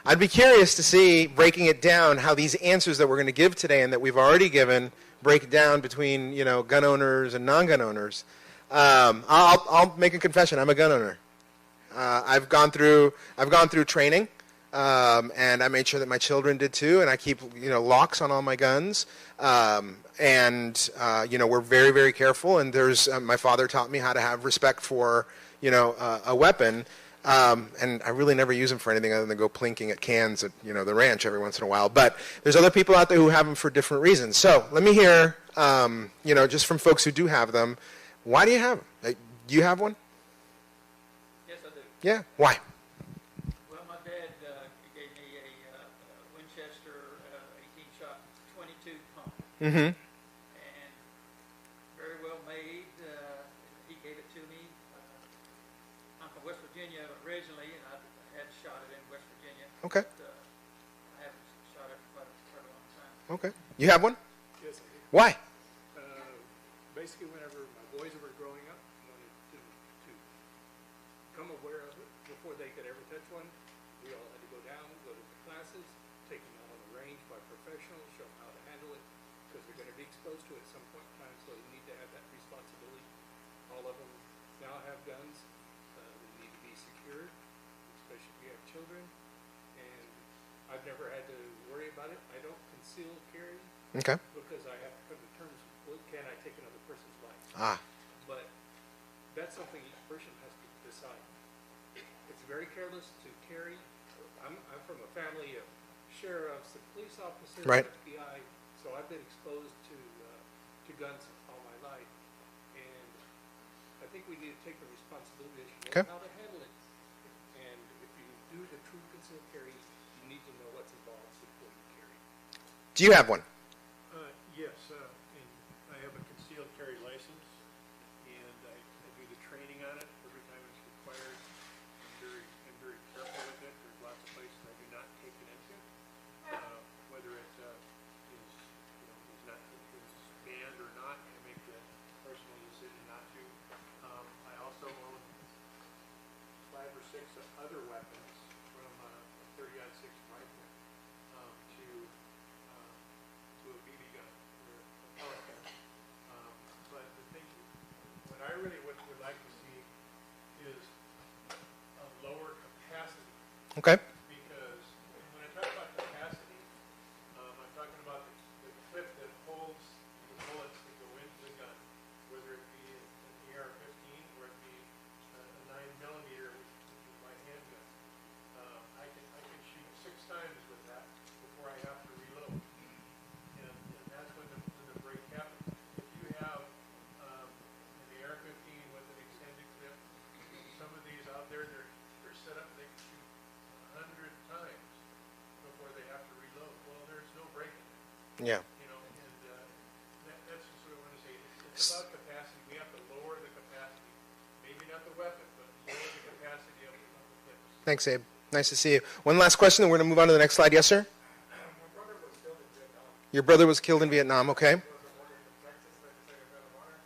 Speaker 1: I'd be curious to see, breaking it down, how these answers that we're going to give today and that we've already given break down between gun owners and non-gun owners. I'll make a confession. I'm a gun owner. I've gone through training, and I made sure that my children did too. And I keep locks on all my guns. We're very, very careful. And there's my father taught me how to have respect for a weapon. And I really never use them for anything other than go plinking at cans at the ranch every once in a while. But there's other people out there who have them for different reasons. So let me hear, just from folks who do have them, why do you have them? Do you have one?
Speaker 15: Yes, I do.
Speaker 1: Yeah. Why?
Speaker 15: Well, my dad gave me a Winchester 18-shot 22 pump.
Speaker 1: Mm-hmm.
Speaker 15: And very well made. He gave it to me. I'm from West Virginia originally, and I had shot it in West Virginia.
Speaker 1: Okay.
Speaker 15: But, I haven't shot it for quite a long time.
Speaker 1: Okay. You have one?
Speaker 4: Yes, I do.
Speaker 1: Why?
Speaker 4: Basically, whenever my boys were growing up, wanted to become aware of it before they could ever touch one, we all had to go down, go to the classes, take them out on the range by professionals, show them how to handle it, because they're going to be exposed to it at some point in time, so you need to have that responsibility
Speaker 11: all of them now have guns. They need to be secured, especially if you have children. And I've never had to worry about it. I don't conceal carry
Speaker 1: Okay.
Speaker 11: because I have to come to terms with, can I take another person's life?
Speaker 1: Ah.
Speaker 11: But that's something each person has to decide. It's very careless to carry. I'm from a family of sheriffs and police officers,
Speaker 1: Right.
Speaker 11: FBI, so I've been exposed to guns all my life. And I think we need to take the responsibility to
Speaker 1: Okay.
Speaker 11: know how to handle it. And if you do the true concealed carry, you need to know what's involved before you carry.
Speaker 1: Do you have one?
Speaker 10: Yes, and I have a concealed carry license, and I do the training on it every time it's required. I'm very careful with it. There's lots of places I do not take it into, whether it is banned or not. I make the personal decision not to. I also own 5 or 6 other weapons, from a 30-06 rifle to a BB gun or a pellet gun. But the thing, what I really would like to see is a lower capacity.
Speaker 1: Okay.
Speaker 10: Because when I talk about capacity, I'm talking about the clip that holds the bullets that go into the gun, whether it be an AR-15 or it be a 9mm, which is my handgun. I can shoot 6 times with that before I have to reload. And that's when the break happens. If you have an AR-15 with an extended clip, some of these out there, they're set up, they can shoot 100 times before they have to reload. Well, there's no break in it.
Speaker 1: Yeah.
Speaker 10: You know, and that's just what I want to say. It's about capacity. We have to lower the capacity. Maybe not the weapon, but lower the capacity of the clips.
Speaker 1: Thanks, Abe. Nice to see you. One last question, and we're going to move on to the next slide. Yes, sir?
Speaker 10: My brother was killed in Vietnam.
Speaker 1: Your brother was killed in Vietnam. Okay.
Speaker 10: He was a warrior from Texas, legislative medal of honor.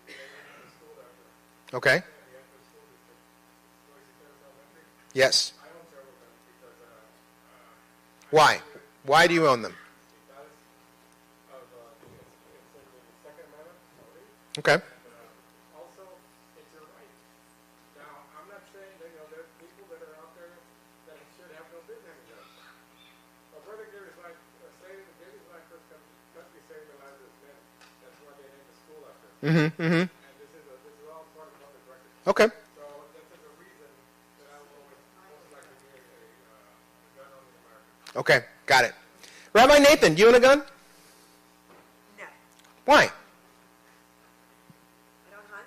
Speaker 10: He went to school out there.
Speaker 1: Okay.
Speaker 10: And he had the school district. Boise Terrace Elementary.
Speaker 1: Yes.
Speaker 10: I own several of them because
Speaker 1: Why? Why do you own them?
Speaker 10: because of the Second Amendment.
Speaker 1: Okay.
Speaker 10: Also, it's a right. Now, I'm not saying that, there are people that are out there that should have no business having guns. My brother gave his life, gave his life for his country, saving the lives of his men. That's why they named the school after him.
Speaker 1: Mm-hmm. Mm-hmm.
Speaker 10: And this is all part of public record.
Speaker 1: Okay.
Speaker 10: So this is a reason that I will always most likely be a gun-owning American.
Speaker 1: Okay. Got it. Rabbi Nathan, do you own a gun?
Speaker 3: No,
Speaker 1: Why?
Speaker 3: I don't hunt.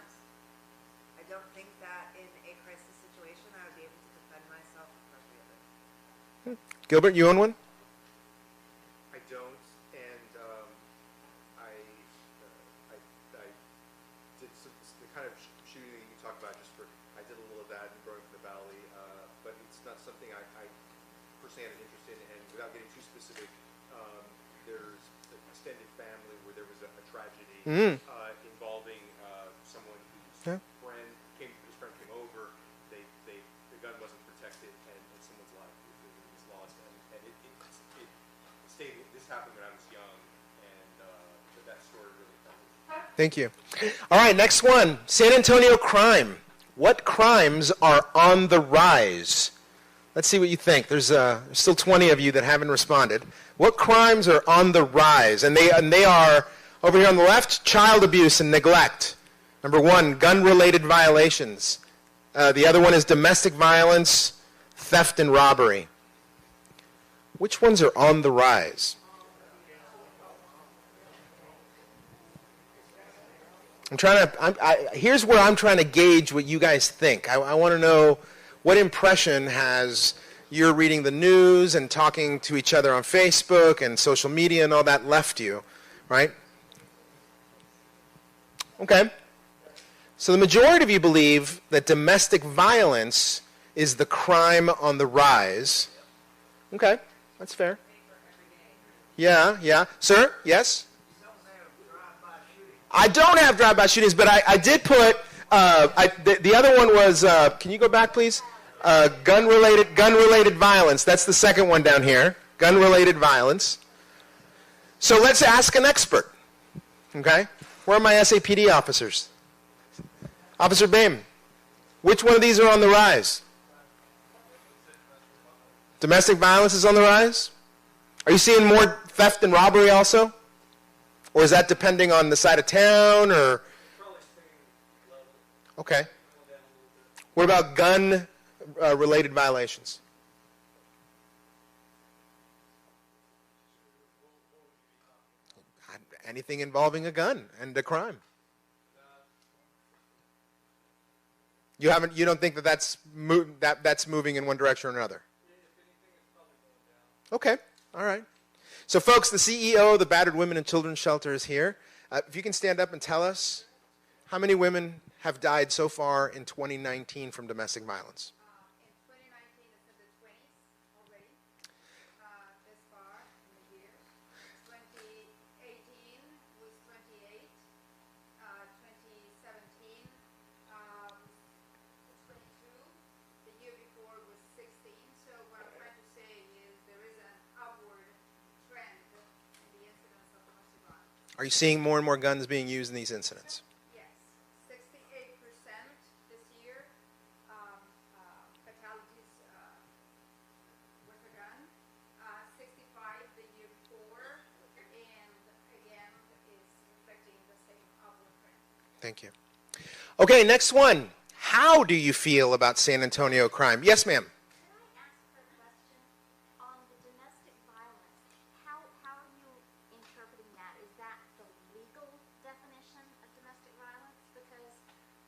Speaker 3: I don't think that in a crisis situation I would be able to defend myself appropriately.
Speaker 1: Gilbert, you own one?
Speaker 2: I don't, and I did the kind of shooting that you talked about. I did a little of that growing up in the valley, but it's not something I personally had an interest in. And without getting too specific, there's an extended family where there was a tragedy involving someone whose his friend came over. The gun wasn't protected, and someone's life was lost. And it stayed. This happened when I was young, and that story really felt.
Speaker 1: Thank you. All right, next one. San Antonio crime. What crimes are on the rise? Let's see what you think. There's still 20 of you that haven't responded. What crimes are on the rise? And they are, over here on the left, child abuse and neglect. Number 1, gun-related violations. The other one is domestic violence, theft, and robbery. Which ones are on the rise? Here's where I'm trying to gauge what you guys think. I want to know what impression has your reading the news and talking to each other on Facebook and social media and all that left you, right? Okay. So the majority of you believe that domestic violence is the crime on the rise. Okay, that's fair. Yeah. Sir, yes? I don't have drive-by shootings, but I did put, the other one was, can you go back, please? Gun-related violence. That's the second one down here. Gun-related violence. So let's ask an expert. Okay? Where are my SAPD officers? Officer Boehm, which one of these are on the rise? Domestic violence is on the rise? Are you seeing more theft and robbery also? Or is that depending on the side of town, or? Okay. What about gun-related violations? Anything involving a gun and a crime. You don't think that that's moving in one direction or another? Okay. All right. So, folks, the CEO of the Battered Women and Children's Shelter is here. If you can stand up and tell us how many women have died so far in 2019 from domestic violence.
Speaker 9: In 2019, it's in the 20s already, this far in the year. 2018 was 28, 2017 22, the year before was 16. So what I'm trying to say is there is an upward trend in the incidence of domestic violence.
Speaker 1: Are you seeing more and more guns being used in these incidents?
Speaker 9: Yes, 68% this year, fatalities with a gun, 65 the year before, and again, is reflecting the same upward trend.
Speaker 1: Thank you. Okay, next one. How do you feel about San Antonio crime? Yes, ma'am.
Speaker 8: Can I ask a question on the domestic violence? How are you interpreting that? Is that the legal definition of domestic violence? Because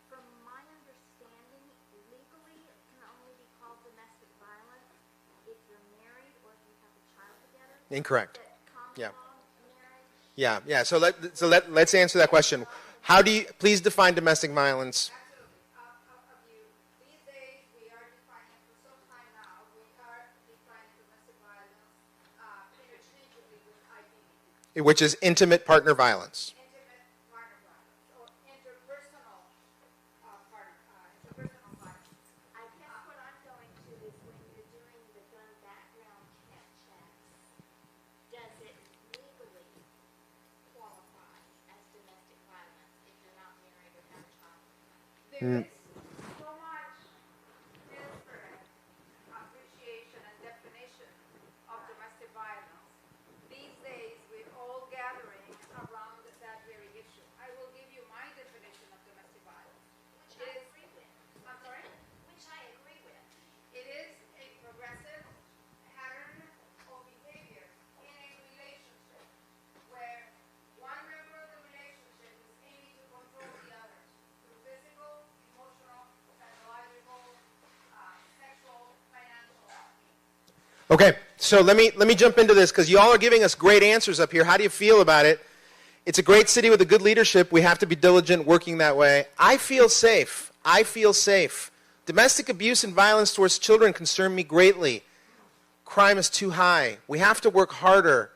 Speaker 8: from my understanding, legally it can only be called domestic violence if you're married or if you have a child together.
Speaker 1: Incorrect.
Speaker 8: But common
Speaker 1: Yeah.
Speaker 8: law marriage?
Speaker 1: Yeah. So let's answer that question. How do you please define domestic violence?
Speaker 9: These days, we are defining, for some time now, we are defining domestic violence interchangeably with IPV.
Speaker 1: Which is intimate partner violence.
Speaker 9: Intimate partner violence, or interpersonal interpersonal violence.
Speaker 8: I guess what I'm going to is when you're doing the gun background checks, does it legally qualify as domestic violence if you're not married or have a child?
Speaker 9: There is so much disparate appreciation and definition of domestic violence. These days, we're all gathering around that very issue. I will give you my definition of domestic violence.
Speaker 8: Which I agree with.
Speaker 9: I'm sorry?
Speaker 8: Which I agree with.
Speaker 9: It is a progressive pattern of behavior in a relationship where one member of the relationship is aiming to control the other through physical, emotional, psychological, sexual, financial.
Speaker 1: Okay, so let me jump into this because y'all are giving us great answers up here. How do you feel about it? It's a great city with a good leadership. We have to be diligent working that way. I feel safe. Domestic abuse and violence towards children concern me greatly. Crime is too high. We have to work harder.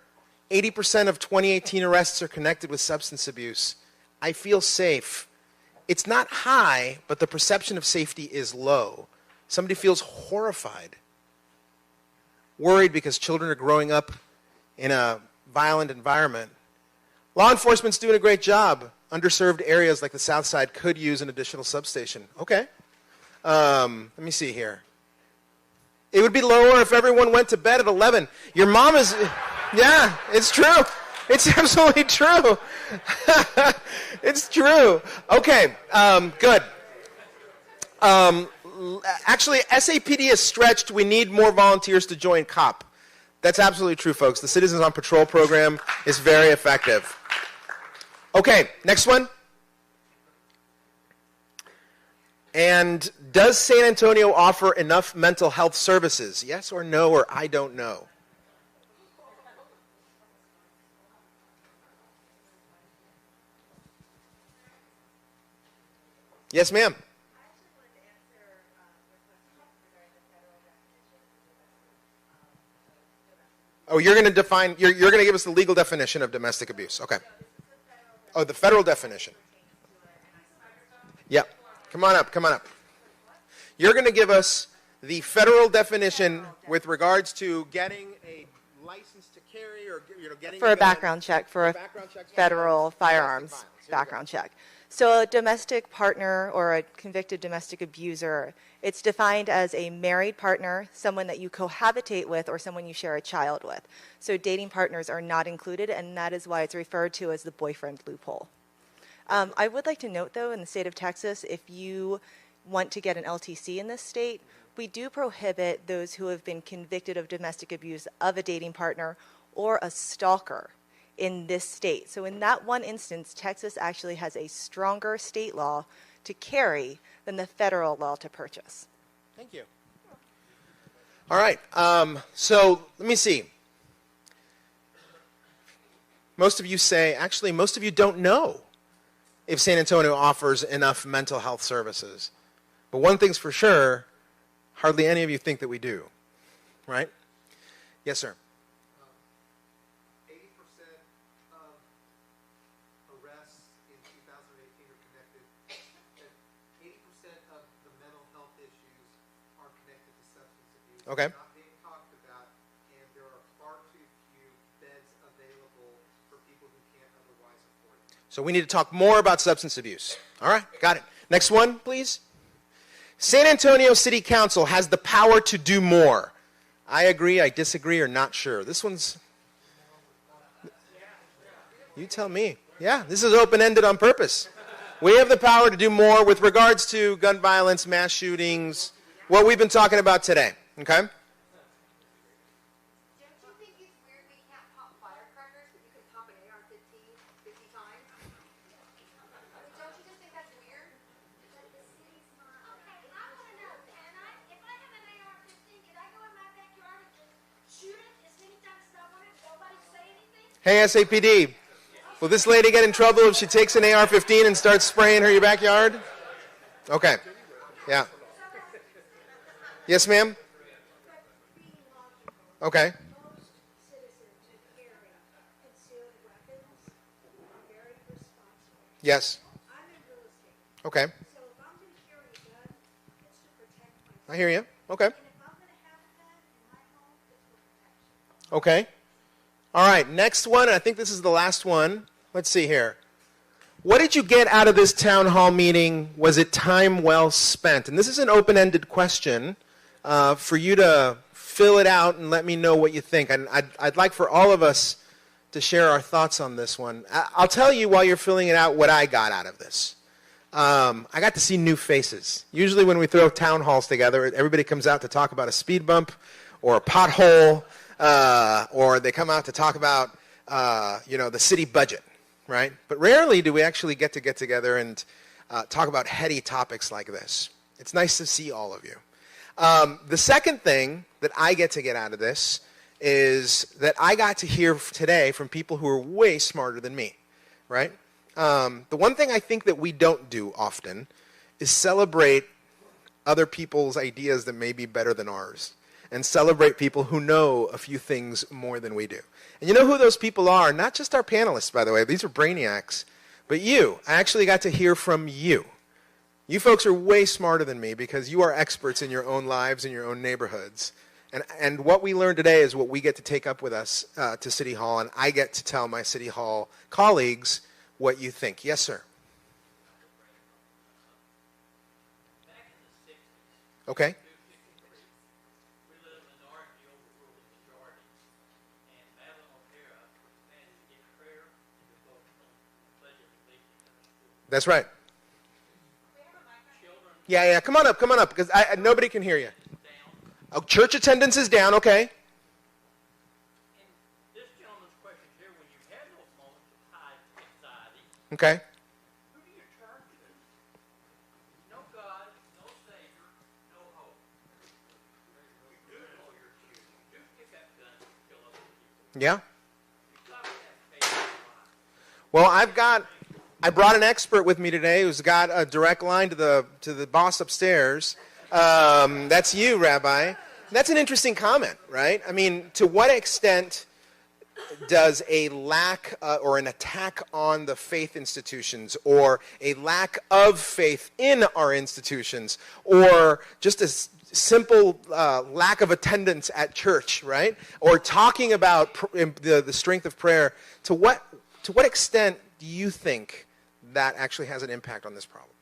Speaker 1: 80% of 2018 arrests are connected with substance abuse. I feel safe. It's not high, but the perception of safety is low. Somebody feels horrified, worried because children are growing up in a violent environment. Law enforcement's doing a great job. Underserved areas like the South Side could use an additional substation. Okay. Let me see here. It would be lower if everyone went to bed at 11. Your mom is, yeah, it's true. It's absolutely true. It's true. Okay, good. Actually, SAPD is stretched. We need more volunteers to join COP. That's absolutely true, folks. The Citizens on Patrol program is very effective. Okay, next one. And does San Antonio offer enough mental health services? Yes or no, or I don't know. Yes, ma'am. Oh, you're going to define, you're going to give us the legal definition of domestic abuse. Okay. Oh, the federal definition. Yeah. Come on up. You're going to give us the federal definition with regards to getting a license to carry or getting
Speaker 16: for a background check for a
Speaker 1: background check
Speaker 16: federal
Speaker 1: for
Speaker 16: firearms
Speaker 1: domestic violence. Here we go.
Speaker 16: background check. So a domestic partner or a convicted domestic abuser, it's defined as a married partner, someone that you cohabitate with, or someone you share a child with. So dating partners are not included, and that is why it's referred to as the boyfriend loophole. I would like to note, though, in the state of Texas, if you want to get an LTC in this state, we do prohibit those who have been convicted of domestic abuse of a dating partner or a stalker in this state. So in that one instance, Texas actually has a stronger state law to carry than the federal law to purchase.
Speaker 1: Thank you. All right. So let me see. Most of you say, actually, most of you don't know if San Antonio offers enough mental health services. But one thing's for sure, hardly any of you think that we do, right? Yes, sir.
Speaker 7: 80% of arrests in 2018 are connected, and 80% of the mental health issues are connected to substance abuse.
Speaker 1: Okay.
Speaker 7: It's not being talked about, and there are far too few beds available for people who can't otherwise afford it.
Speaker 1: So we need to talk more about substance abuse. All right, got it. Next one, please. San Antonio City Council has the power to do more. I agree, I disagree, or not sure. This one's... You tell me. Yeah, this is open-ended on purpose. We have the power to do more with regards to gun violence, mass shootings, what we've been talking about today. Okay?
Speaker 8: Don't you think it's weird we can't pop firecrackers, but you can pop an AR-15 50 times? Don't you just think that's weird? Okay, I want to know, if I have an AR-15, can I go in my backyard and just shoot it as many times as I want it, nobody say anything?
Speaker 1: Hey, SAPD, will this lady get in trouble if she takes an AR-15 and starts spraying her your backyard? Okay. Yeah. Yes, ma'am? Okay.
Speaker 8: Most citizens who carry concealed weapons are very responsible.
Speaker 1: Yes.
Speaker 8: I'm in real estate.
Speaker 1: Okay.
Speaker 8: So if I'm going to carry a gun, it's to protect myself.
Speaker 1: I hear you. Okay.
Speaker 8: And if I'm going to have a gun in my home, it's for protection.
Speaker 1: Okay. All right, next one, and I think this is the last one. Let's see here. What did you get out of this town hall meeting? Was it time well spent? And this is an open-ended question for you to fill it out and let me know what you think. And I'd like for all of us to share our thoughts on this one. I'll tell you while you're filling it out what I got out of this. I got to see new faces. Usually when we throw town halls together, everybody comes out to talk about a speed bump or a pothole, or they come out to talk about the city budget, right? But rarely do we actually get together and talk about heady topics like this. It's nice to see all of you. The second thing that I get out of this is that I got to hear today from people who are way smarter than me, right? The one thing I think that we don't do often is celebrate other people's ideas that may be better than ours, and celebrate people who know a few things more than we do. And you know who those people are? Not just our panelists, by the way. These are brainiacs. But you. I actually got to hear from you. You folks are way smarter than me because you are experts in your own lives and your own neighborhoods. And what we learned today is what we get to take up with us to City Hall, and I get to tell my City Hall colleagues what you think. Yes, sir. Okay. That's right. Yeah, come on up, because nobody can hear you. Oh, church attendance is down, okay.
Speaker 15: And this gentleman's question here, when you have those moments of high anxiety,
Speaker 1: Okay.
Speaker 15: who do you turn to? No God, no Savior, no hope. You do know your cues. You do pick up guns and kill other people.
Speaker 1: Yeah.
Speaker 15: You got to have faith in God.
Speaker 1: Well, I brought an expert with me today who's got a direct line to the boss upstairs. That's you, Rabbi. That's an interesting comment, right? I mean, to what extent does a lack or an attack on the faith institutions, or a lack of faith in our institutions, or just a simple lack of attendance at church, right? Or talking about the strength of prayer, to what extent do you think that actually has an impact on this problem?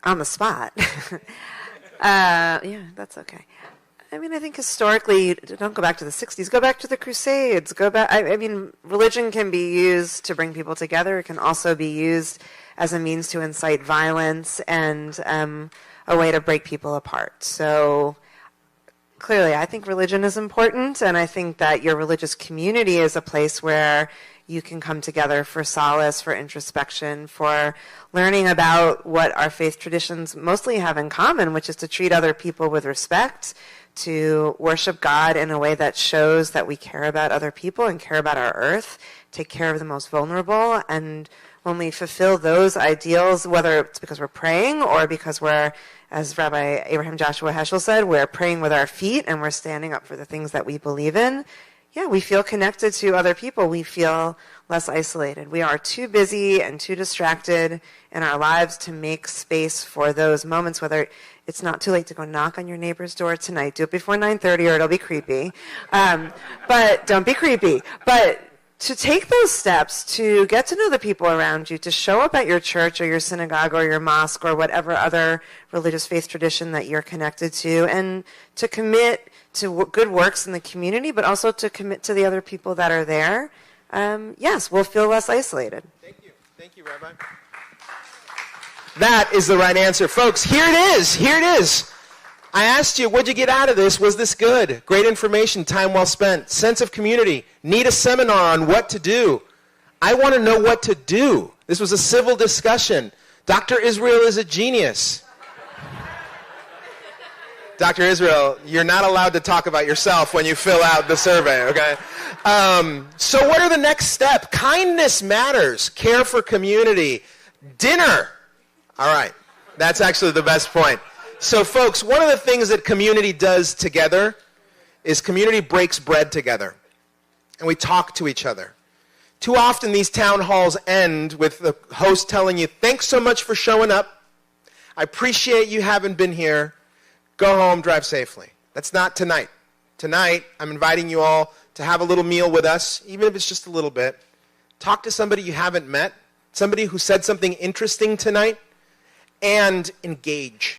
Speaker 3: On the spot. Yeah, that's okay. I mean, I think historically, don't go back to the 60s, go back to the Crusades, go back. I mean, religion can be used to bring people together. It can also be used as a means to incite violence and a way to break people apart. So clearly, I think religion is important, and I think that your religious community is a place where you can come together for solace, for introspection, for learning about what our faith traditions mostly have in common, which is to treat other people with respect, to worship God in a way that shows that we care about other people and care about our earth, take care of the most vulnerable. And when we fulfill those ideals, whether it's because we're praying or because we're, as Rabbi Abraham Joshua Heschel said, we're praying with our feet and we're standing up for the things that we believe in, yeah, we feel connected to other people. We feel less isolated. We are too busy and too distracted in our lives to make space for those moments, whether it's not too late to go knock on your neighbor's door tonight. Do it before 9:30 or it'll be creepy. But don't be creepy. But to take those steps, to get to know the people around you, to show up at your church or your synagogue or your mosque or whatever other religious faith tradition that you're connected to, and to commit to good works in the community, but also to commit to the other people that are there, yes, we'll feel less isolated.
Speaker 1: Thank you. Thank you, Rabbi. That is the right answer. Folks, here it is. Here it is. I asked you, what'd you get out of this? Was this good? Great information, time well spent, sense of community, need a seminar on what to do. I want to know what to do. This was a civil discussion. Dr. Israel is a genius. Dr. Israel, you're not allowed to talk about yourself when you fill out the survey, okay? So what are the next steps? Kindness matters. Care for community. Dinner. All right. That's actually the best point. So, folks, one of the things that community does together is community breaks bread together. And we talk to each other. Too often these town halls end with the host telling you, thanks so much for showing up. I appreciate you having been here. Go home, drive safely. That's not tonight. Tonight, I'm inviting you all to have a little meal with us, even if it's just a little bit. Talk to somebody you haven't met, somebody who said something interesting tonight, and engage.